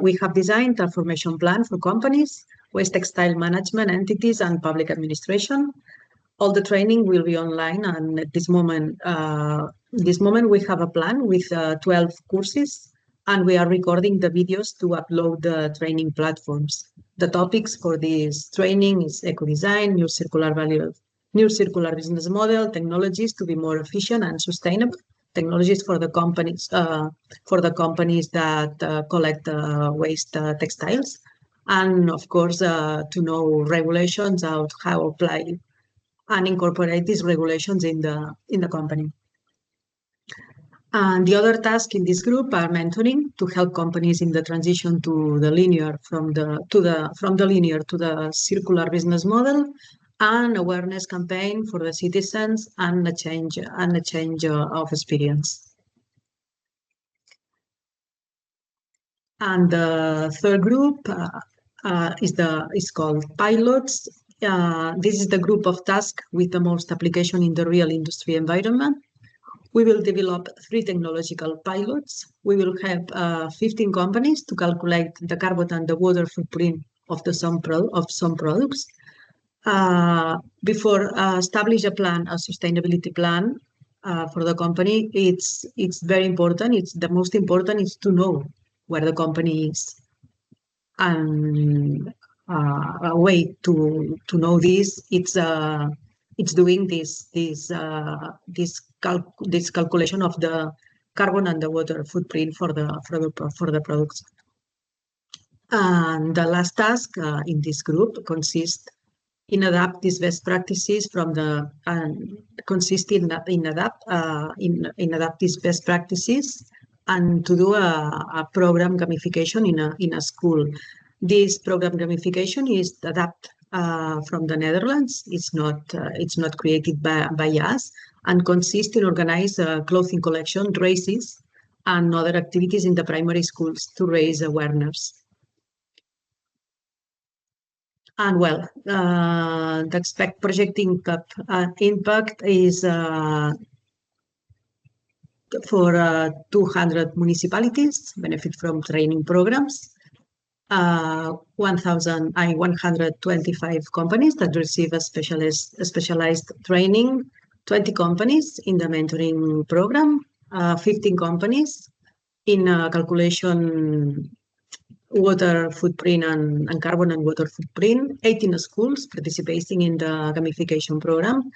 S6: we have designed a formation plan for companies, waste textile management entities, and public administration. All the training will be online, and at this moment we have a plan with 12 courses, and we are recording the videos to upload the training platforms. The topics for this training is eco-design, new circular business model, technologies to be more efficient and sustainable, technologies for the companies that collect waste textiles, and of course to know regulations of how apply and incorporate these regulations in the company. And the other tasks in this group are mentoring to help companies in the transition to the linear from the linear to the circular business model, and awareness campaign for the citizens and a change of experience. And the third group is called pilots. This is the group of tasks with the most application in the real industry environment. We will develop 3 technological pilots. We will have 15 companies to calculate the carbon and the water footprint of some products. Before establish a sustainability plan for the company, it's very important. The most important is to know where the company is. And a way to know this, it's doing this calculation of the carbon and the water footprint for the products. And the last task in this group consists in adapt these best practices adapt these best practices and to do a program gamification in a school. This program gamification is adapted from the Netherlands. It's not created by us, and consists in organize clothing collection, races, and other activities in the primary schools to raise awareness. And well, the expect project impact is for 200 municipalities benefit from training programs. 125 companies that receive a specialized training, 20 companies in the mentoring program, 15 companies in calculation water footprint and carbon and water footprint, 18 schools participating in the gamification program.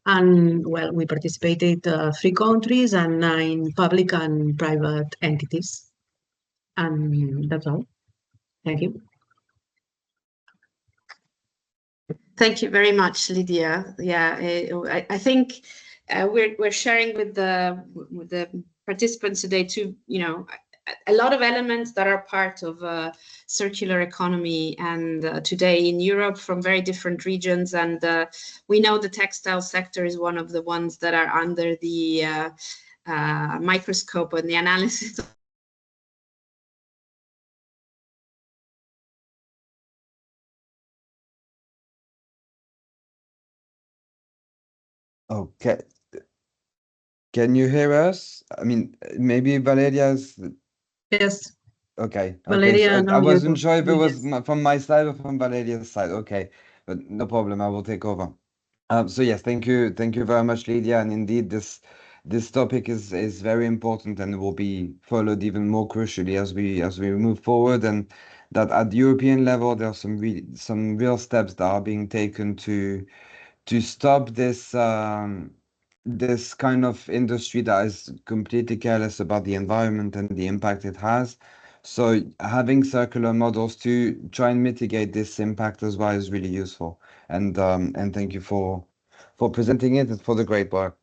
S6: And well, we participated 3 countries and 9 public and private entities. And that's all. Thank you.
S2: Thank you very much, Lydia. Yeah, I think we're sharing with the participants today too, you know, a lot of elements that are part of circular economy, and today in Europe from very different regions. And we know the textile sector is one of the ones that are under the microscope and the analysis.
S1: Okay. Can you hear us? I mean, maybe Valeria's.
S6: Yes.
S1: Okay.
S6: Valeria,
S1: So
S6: now
S1: I
S6: you
S1: wasn't
S6: go.
S1: sure if it was
S6: Yes.
S1: from my side or from Valeria's side. Okay, but no problem. I will take over. So yes, thank you very much, Lydia. And indeed, this topic is very important and will be followed even more crucially as we move forward. And that at the European level, there are some real steps that are being taken to stop this kind of industry that is completely careless about the environment and the impact it has. So having circular models to try and mitigate this impact as well is really useful. And thank you for presenting it and for the great work.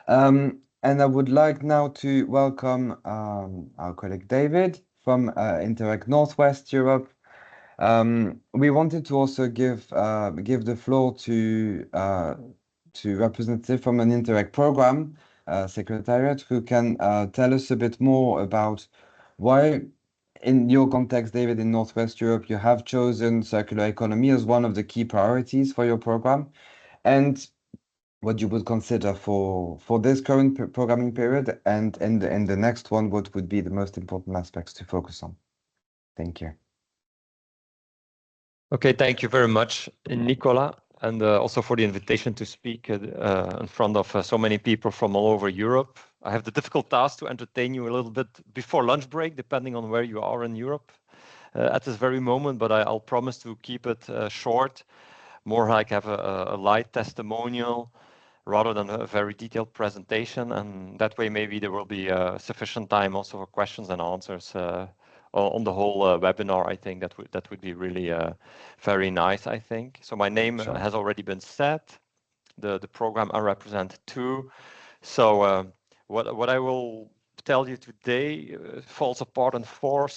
S1: And I would like now to welcome our colleague David from Interreg Northwest Europe. We wanted to also give the floor to representative from an Interreg program secretariat who can tell us a bit more about why, in your context, David, in Northwest Europe, you have chosen circular economy as one of the key priorities for your program, and what you would consider for this current programming period, and in the next one, what would be the most important aspects to focus on. Thank you.
S8: Okay, thank you very much, Nicola, and also for the invitation to speak in front of so many people from all over Europe. I have the difficult task to entertain you a little bit before lunch break, depending on where you are in Europe at this very moment, but I'll promise to keep it short, more like have a light testimonial rather than a very detailed presentation. And that way, maybe there will be sufficient time also for questions and answers on the whole webinar. I think that would be really very nice, I think. So my name has already been said. The program I represent too. So what I will tell you today falls apart in four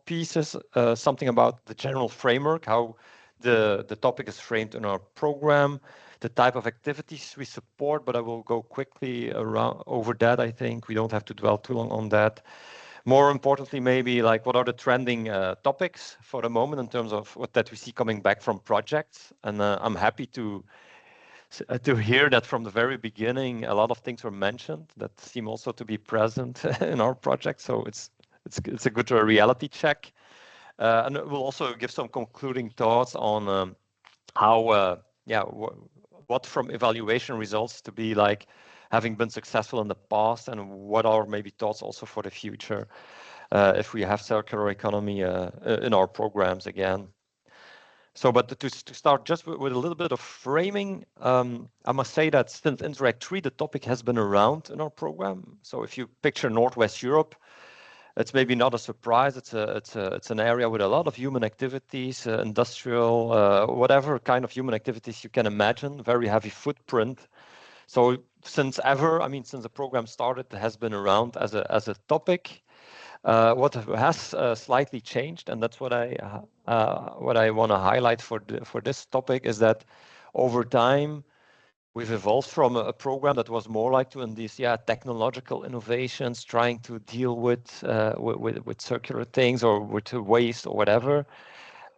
S8: pieces. Something about the general framework, how the topic is framed in our program, the type of activities we support, but I will go quickly over that. I think we don't have to dwell too long on that. More importantly, maybe like what are the trending topics for the moment in terms of what that we see coming back from projects. And I'm happy to hear that from the very beginning, a lot of things were mentioned that seem also to be present in our project. So it's a good reality check. And it will also give some concluding thoughts on how, what from evaluation results to be like having been successful in the past, and what are maybe thoughts also for the future if we have circular economy in our programs again. So, but to start just with a little bit of framing, I must say that since Interreg 3, the topic has been around in our program. So if you picture Northwest Europe, it's maybe not a surprise. It's an area with a lot of human activities, industrial, whatever kind of human activities you can imagine, very heavy footprint. So since ever, I mean, since the program started, it has been around as a topic. What has slightly changed, and that's what I want to highlight for this topic, is that over time we've evolved from a program that was more like doing these technological innovations, trying to deal with circular things or with waste or whatever.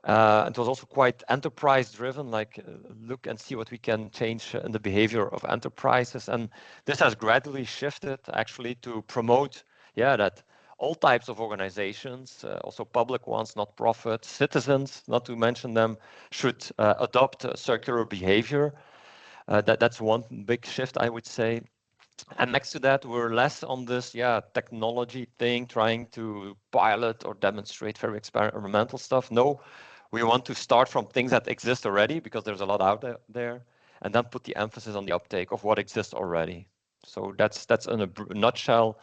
S8: It was also quite enterprise driven, like look and see what we can change in the behavior of enterprises. And this has gradually shifted actually to promote that all types of organizations, also public ones, not profit, citizens, not to mention them, should adopt circular behavior. That's one big shift, I would say. And next to that, we're less on this technology thing, trying to pilot or demonstrate very experimental stuff. No, we want to start from things that exist already, because there's a lot out there, and then put the emphasis on the uptake of what exists already. So that's in a nutshell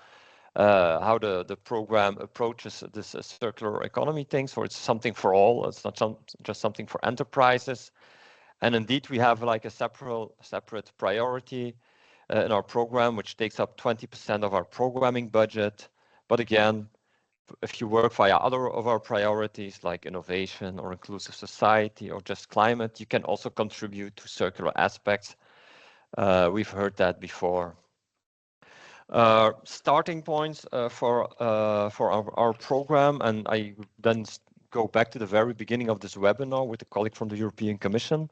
S8: how the program approaches this circular economy thing. So it's something for all. It's not just something for enterprises. And indeed, we have like a separate priority in our program, which takes up 20% of our programming budget. But again, if you work via other of our priorities like innovation or inclusive society or just climate, you can also contribute to circular aspects. We've heard that before. Starting points for our program, and I then go back to the very beginning of this webinar with a colleague from the European Commission.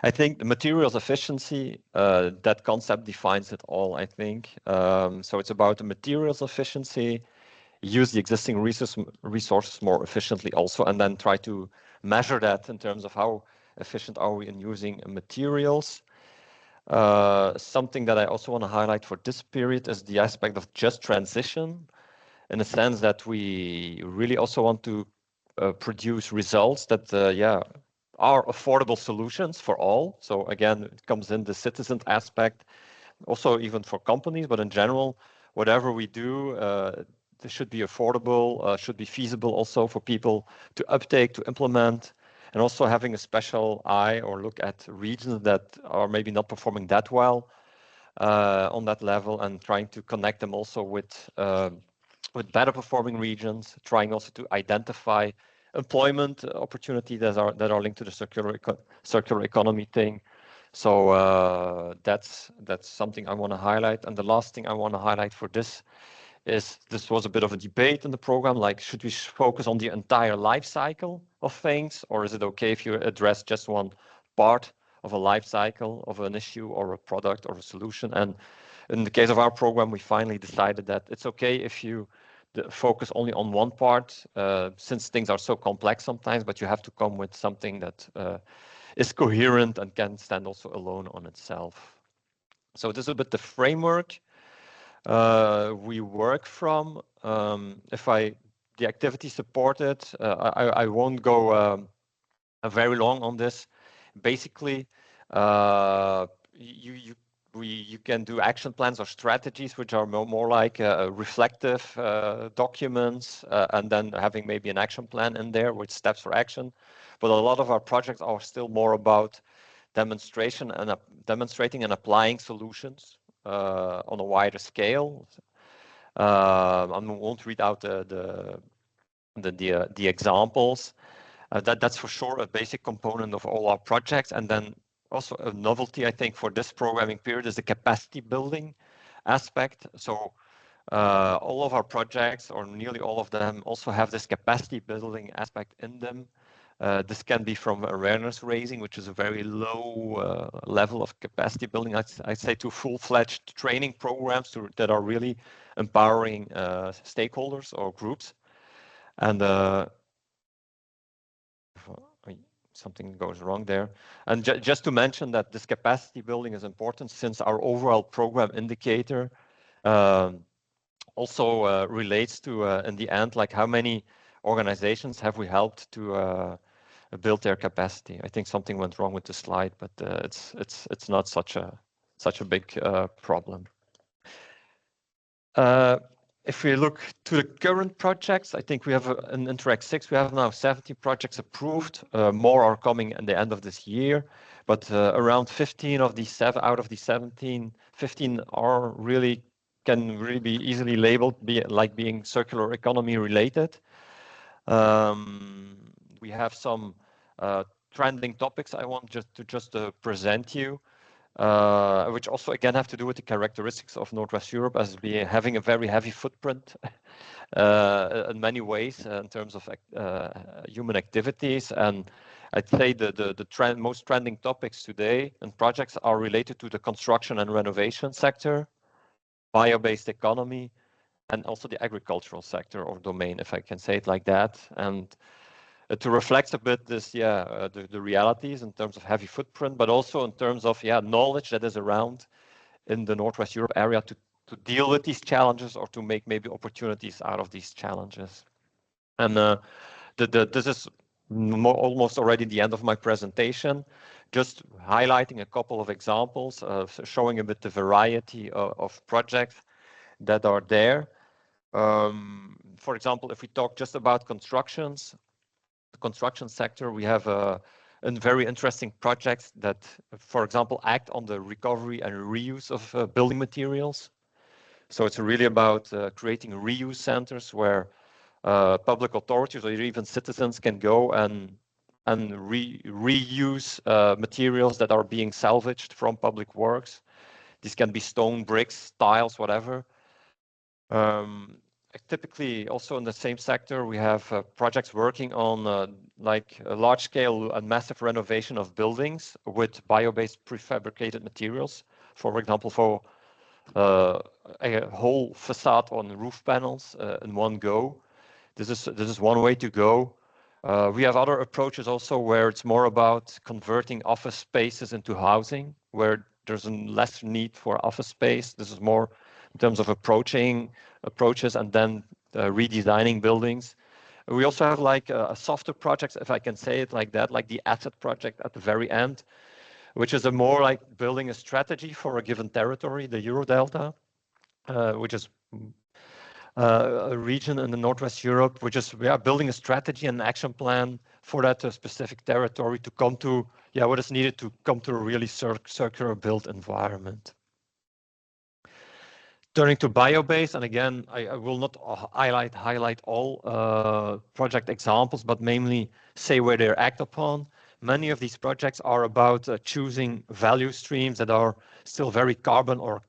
S8: I think the materials efficiency, that concept defines it all, I think. So it's about the materials efficiency, use the existing resources more efficiently also, and then try to measure that in terms of how efficient are we in using materials. Something that I also want to highlight for this period is the aspect of just transition, in the sense that we really also want to produce results that are affordable solutions for all. So again, it comes in the citizen aspect, also even for companies, but in general, whatever we do, this should be affordable, should be feasible also for people to uptake, to implement, and also having a special eye or look at regions that are maybe not performing that well on that level, and trying to connect them also with better performing regions, trying also to identify employment opportunities that are linked to the circular economy thing. So that's something I want to highlight. And the last thing I want to highlight for this was a bit of a debate in the program, like, should we focus on the entire life cycle of things, or is it okay if you address just one part of a life cycle of an issue or a product or a solution? And in the case of our program, we finally decided that it's okay if you focus only on one part, since things are so complex sometimes, but you have to come with something that is coherent and can stand also alone on itself. So this is a bit the framework we work from. The activity supported, I won't go very long on this. Basically, you can do action plans or strategies, which are more like reflective documents, and then having maybe an action plan in there with steps for action. But a lot of our projects are still more about demonstrating and applying solutions on a wider scale. I won't read out the examples. That's for sure a basic component of all our projects. And then also a novelty, I think, for this programming period is the capacity building aspect. So all of our projects, or nearly all of them, also have this capacity building aspect in them. This can be from awareness raising, which is a very low level of capacity building, I'd say, to full-fledged training programs that are really empowering stakeholders or groups. And something goes wrong there. And just to mention that this capacity building is important, since our overall program indicator also relates to, in the end, like how many organizations have we helped to build their capacity. I think something went wrong with the slide, but it's not such a big problem. If we look to the current projects, I think we have in Interreg 6, we have now 70 projects approved. More are coming at the end of this year, but around 15 of these out of the 17, 15 can really be easily labeled being circular economy related. We have some trending topics I want to present you. Which also again have to do with the characteristics of Northwest Europe as having a very heavy footprint in many ways in terms of human activities. And I'd say the most trending topics today and projects are related to the construction and renovation sector, bio-based economy, and also the agricultural sector or domain, if I can say it like that. And to reflect a bit this, the realities in terms of heavy footprint, but also in terms of knowledge that is around in the Northwest Europe area to deal with these challenges or to make maybe opportunities out of these challenges. And this is almost already the end of my presentation, just highlighting a couple of examples, showing a bit the variety of projects that are there. For example, if we talk just about constructions, the construction sector, we have a very interesting projects that, for example, act on the recovery and reuse of building materials. So it's really about creating reuse centers where public authorities or even citizens can go and reuse materials that are being salvaged from public works. These can be stone, bricks, tiles, whatever. Typically, also in the same sector, we have projects working on like a large-scale and massive renovation of buildings with bio-based prefabricated materials. For example, for a whole facade on roof panels in one go. This is one way to go. We have other approaches also where it's more about converting office spaces into housing, where there's less need for office space. This is more in terms of approaches and then redesigning buildings. We also have like a softer projects, if I can say it like that, like the asset project at the very end, which is a more like building a strategy for a given territory, the Eurodelta, which is a region in the Northwest Europe, which is building a strategy and action plan for that specific territory to come to what is needed to come to a really circular built environment. Turning to biobase, and again, I will not highlight all project examples, but mainly say where they're acted upon. Many of these projects are about choosing value streams that are still very carbon or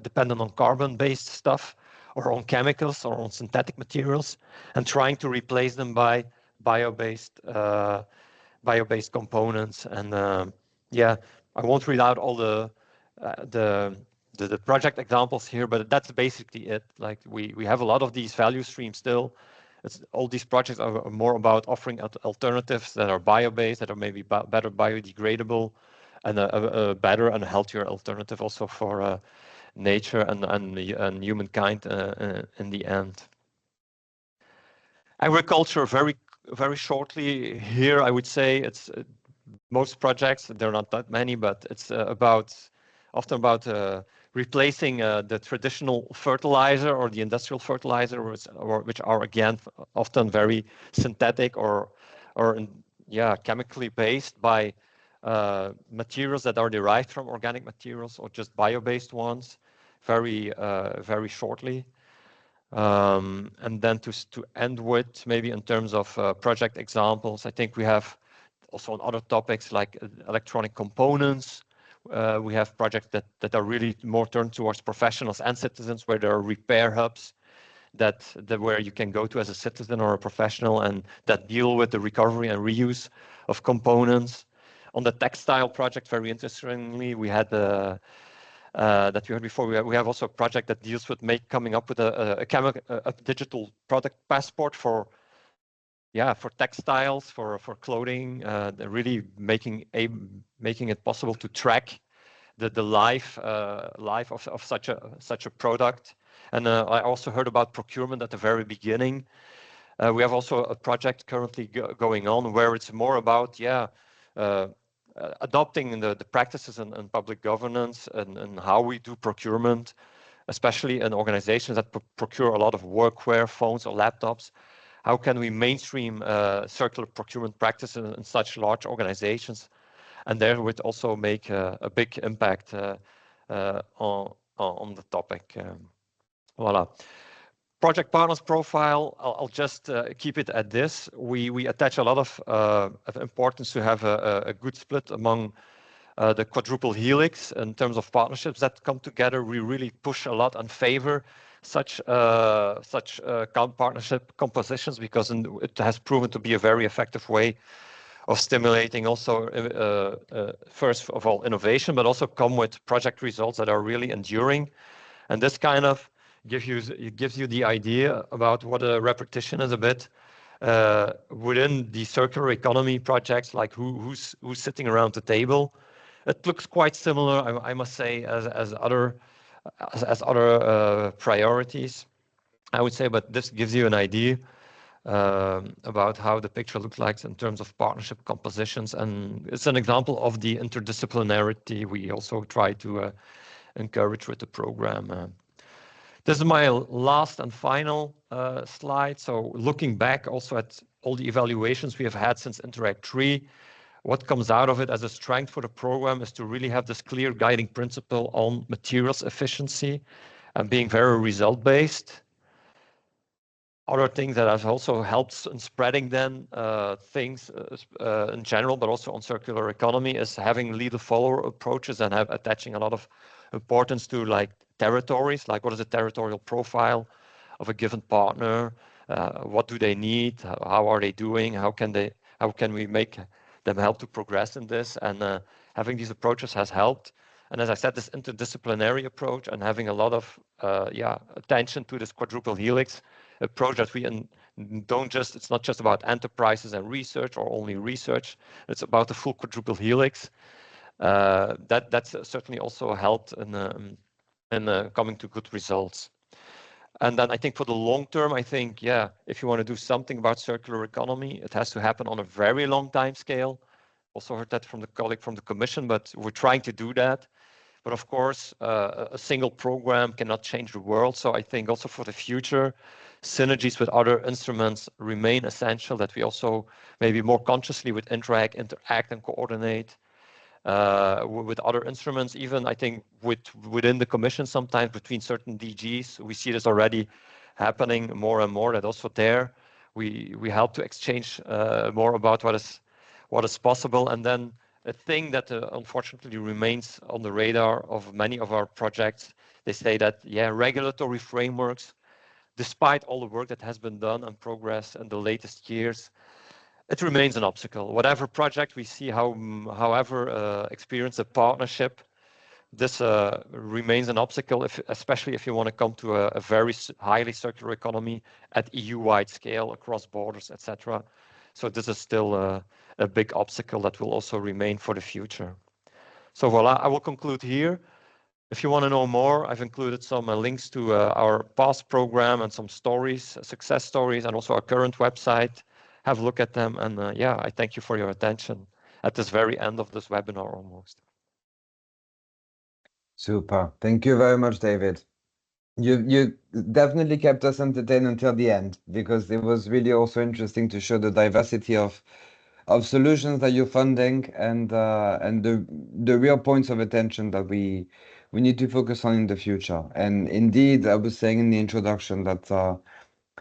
S8: dependent on carbon-based stuff, or on chemicals or on synthetic materials, and trying to replace them by bio-based components. And I won't read out all the project examples here, but that's basically it. Like we have a lot of these value streams still. All these projects are more about offering alternatives that are bio-based, that are maybe better biodegradable, and a better and healthier alternative also for nature and humankind in the end. Agriculture, very shortly here, I would say it's most projects, there are not that many, but it's often about replacing the traditional fertilizer or the industrial fertilizer, which are again often very synthetic or chemically based, by materials that are derived from organic materials or just bio-based ones, very shortly. And then to end with, maybe in terms of project examples, I think we have also on other topics like electronic components. We have projects that are really more turned towards professionals and citizens, where there are repair hubs where you can go to as a citizen or a professional, and that deal with the recovery and reuse of components. On the textile project, very interestingly, we had that you heard before. We have also a project that deals with coming up with a digital product passport for textiles, for clothing, really making it possible to track the life of such a product. And I also heard about procurement at the very beginning. We have also a project currently going on where it's more about adopting the practices in public governance and how we do procurement, especially in organizations that procure a lot of workwear, phones or laptops. How can we mainstream circular procurement practices in such large organizations, and there would also make a big impact on the topic. Voila. Project partners profile, I'll just keep it at this. We attach a lot of importance to have a good split among the quadruple helix in terms of partnerships that come together. We really push a lot and favor such partnership compositions, because it has proven to be a very effective way of stimulating also first of all innovation, but also come with project results that are really enduring. And this kind of gives you the idea about what a repetition is a bit within the circular economy projects, like who's sitting around the table. It looks quite similar, I must say, as other priorities, I would say, but this gives you an idea about how the picture looks like in terms of partnership compositions. And it's an example of the interdisciplinarity we also try to encourage with the program. This is my last and final slide. So looking back also at all the evaluations we have had since Interreg 3, what comes out of it as a strength for the program is to really have this clear guiding principle on materials efficiency and being very result-based. Other things that has also helped in spreading then things in general, but also on circular economy, is having leader-follower approaches and attaching a lot of importance to like territories, like what is the territorial profile of a given partner, what do they need, how are they doing, how can we make them help to progress in this, and having these approaches has helped. And as I said, this interdisciplinary approach and having a lot of attention to this quadruple helix approach that we it's not just about enterprises and research or only research, it's about the full quadruple helix. That's certainly also helped in coming to good results. And then I think for the long term, I think, yeah, if you want to do something about circular economy, it has to happen on a very long time scale. Also heard that from the colleague from the Commission, but we're trying to do that. But of course, a single program cannot change the world. So I think also for the future, synergies with other instruments remain essential, that we also maybe more consciously with Interreg interact and coordinate with other instruments, even I think within the Commission sometimes between certain DGs. We see this already happening more and more, that also there we help to exchange more about what is possible. And then a thing that unfortunately remains on the radar of many of our projects, they say that, yeah, regulatory frameworks, despite all the work that has been done and progress in the latest years, it remains an obstacle. Whatever project we see, however experience a partnership, this remains an obstacle, especially if you want to come to a very highly circular economy at EU-wide scale, across borders, etc. So this is still a big obstacle that will also remain for the future. So voila, I will conclude here. If you want to know more, I've included some links to our past program and some stories, success stories, and also our current website. Have a look at them. And yeah, I thank you for your attention at this very end of this webinar almost.
S1: Super. Thank you very much, David. You definitely kept us entertained until the end, because it was really also interesting to show the diversity of solutions that you're funding and the real points of attention that we need to focus on in the future. And indeed, I was saying in the introduction that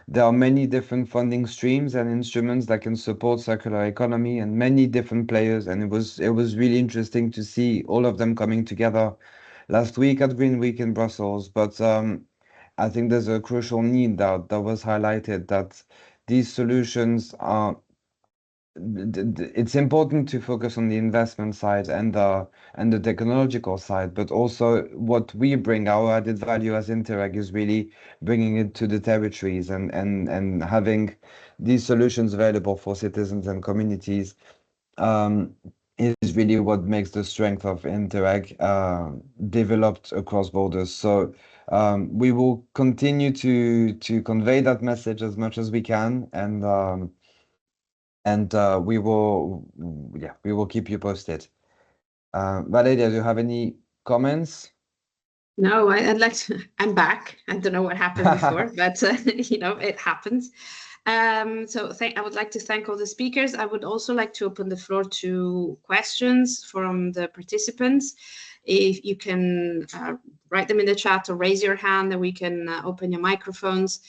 S1: there are many different funding streams and instruments that can support circular economy, and many different players. And it was really interesting to see all of them coming together last week at Green Week in Brussels. But I think there's a crucial need that was highlighted, that these solutions are, it's important to focus on the investment side and the technological side, but also what we bring, our added value as Interreg, is really bringing it to the territories and having these solutions available for citizens and communities is really what makes the strength of Interreg developed across borders. So we will continue to convey that message as much as we can, and we will keep you posted. Valeria, do you have any comments?
S2: No, I'd like to. I'm back. I don't know what happened before, but you know, it happens. So I would like to thank all the speakers. I would also like to open the floor to questions from the participants. If you can write them in the chat or raise your hand, then we can open your microphones,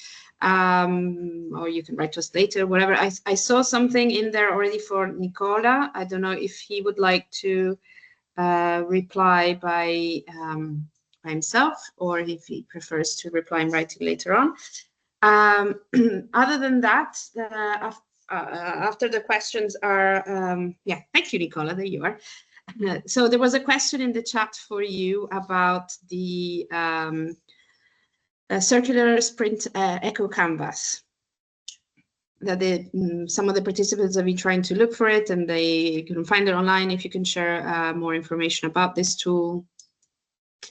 S2: or you can write to us later, whatever. I saw something in there already for Nicola. I don't know if he would like to reply by himself, or if he prefers to reply in writing later on. Other than that, after the questions are, yeah, thank you, Nicola, there you are. So there was a question in the chat for you about the circular sprint eco canvas. some of the participants have been trying to look for it, and they can find it online. If you can share more information about this tool. The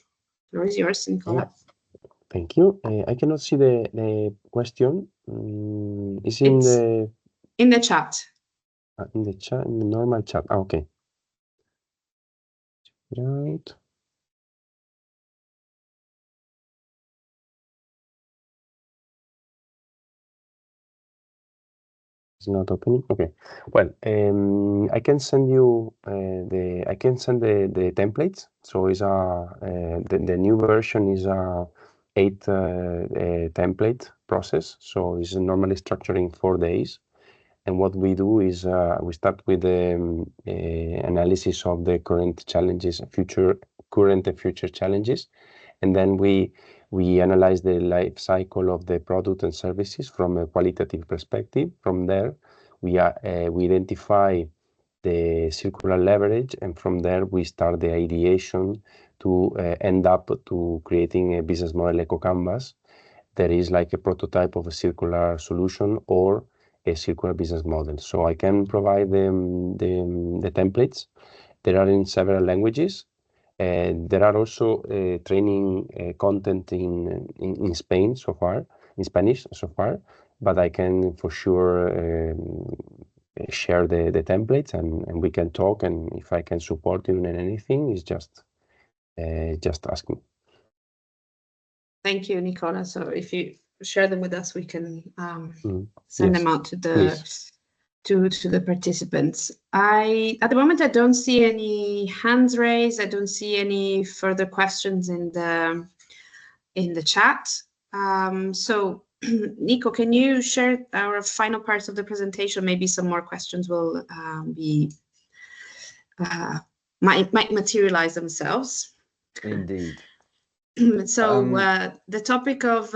S2: floor is yours, Nicola.
S4: Thank you. I cannot see the question. Is in
S2: the chat.
S4: In the chat, in the normal chat. Okay. Right. It's not opening. Okay. Well, I can send you the templates. So it's the new version is a 8 template process. So it's normally structured in 4 days. And what we do is we start with the analysis of the current challenges, current and future challenges, and then we analyze the life cycle of the product and services from a qualitative perspective. From there, we identify the circular leverage, and from there we start the ideation to end up to creating a business model eco canvas that is like a prototype of a circular solution or a circular business model. So I can provide the templates. There are in several languages. There are also training content in Spain so far, in Spanish so far, but I can for sure share the templates and we can talk, and if I can support you in anything, it's just ask me.
S2: Thank you, Nicola. So if you share them with us, we can send them out to the participants. At the moment, I don't see any hands raised. I don't see any further questions in the chat. So Nico, can you share our final parts of the presentation? Maybe some more questions will might materialize themselves.
S1: Indeed.
S2: So the topic of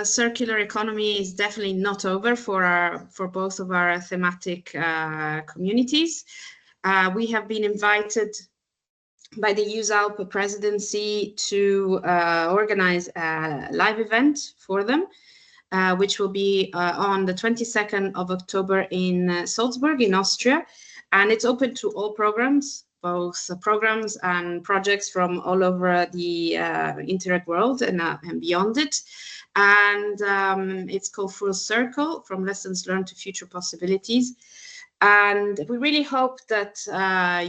S2: circular economy is definitely not over for both of our thematic communities. We have been invited by the USALP presidency to organize a live event for them, which will be on the 22nd of October in Salzburg in Austria. And it's open to all programs, both programs and projects from all over the Interreg world and beyond it. And it's called Full Circle, From Lessons Learned to Future Possibilities. And we really hope that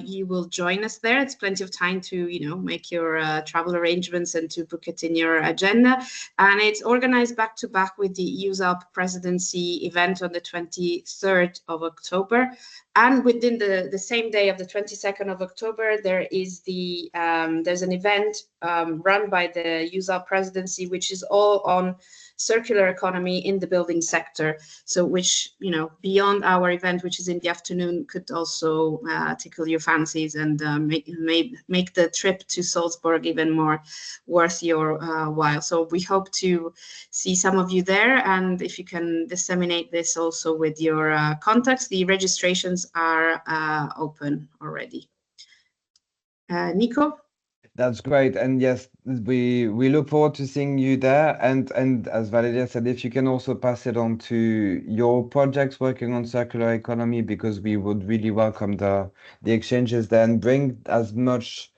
S2: you will join us there. It's plenty of time to, make your travel arrangements and to book it in your agenda. And it's organized back to back with the USALP presidency event on the 23rd of October. And within the same day of the 22nd of October, there is there's an event run by the USALP presidency, which is all on circular economy in the building sector. So which, beyond our event, which is in the afternoon, could also tickle your fancies and make the trip to Salzburg even more worth your while. So we hope to see some of you there. And if you can disseminate this also with your contacts, the registrations are open already. Nico?
S1: That's great, and yes, we look forward to seeing you there. And as Valeria said, if you can also pass it on to your projects working on circular economy, because we would really welcome the exchanges there and bring as much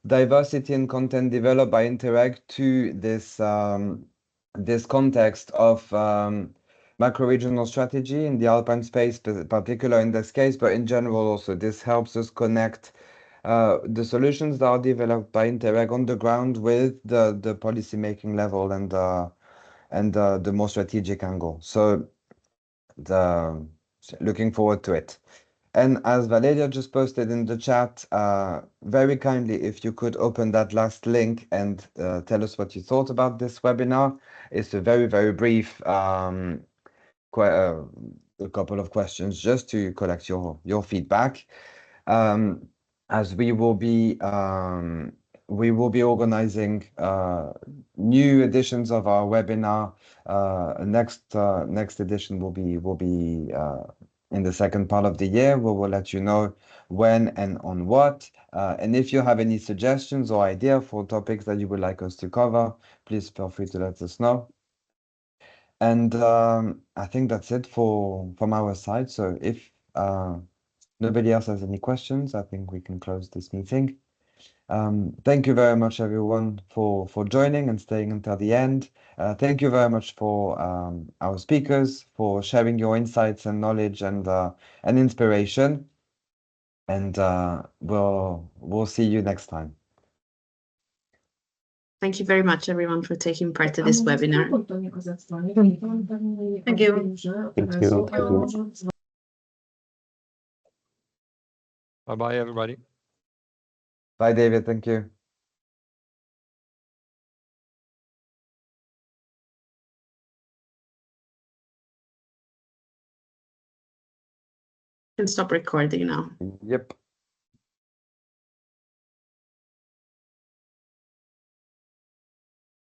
S1: diversity and content developed by Interreg to this context of macro-regional strategy in the Alpine space, particular in this case, but in general also. This helps us connect the solutions that are developed by Interreg on the ground with the policy making level and the more strategic angle. So looking forward to it. And as Valeria just posted in the chat, very kindly, if you could open that last link and tell us what you thought about this webinar. It's a very, very brief, a couple of questions just to collect your feedback. As we will be organizing new editions of our webinar. Next edition will be in the second part of the year. We will let you know when and on what. And if you have any suggestions or ideas for topics that you would like us to cover, please feel free to let us know. And I think that's it from our side. So if nobody else has any questions, I think we can close this meeting. Thank you very much, everyone, for joining and staying until the end. Thank you very much for our speakers for sharing your insights and knowledge and inspiration. And we'll see you next time.
S2: Thank you very much, everyone, for taking part in this webinar.
S6: Thank you.
S4: Thank you.
S8: Bye-bye, everybody.
S1: Bye, David. Thank you.
S2: You can stop recording now.
S1: Yep.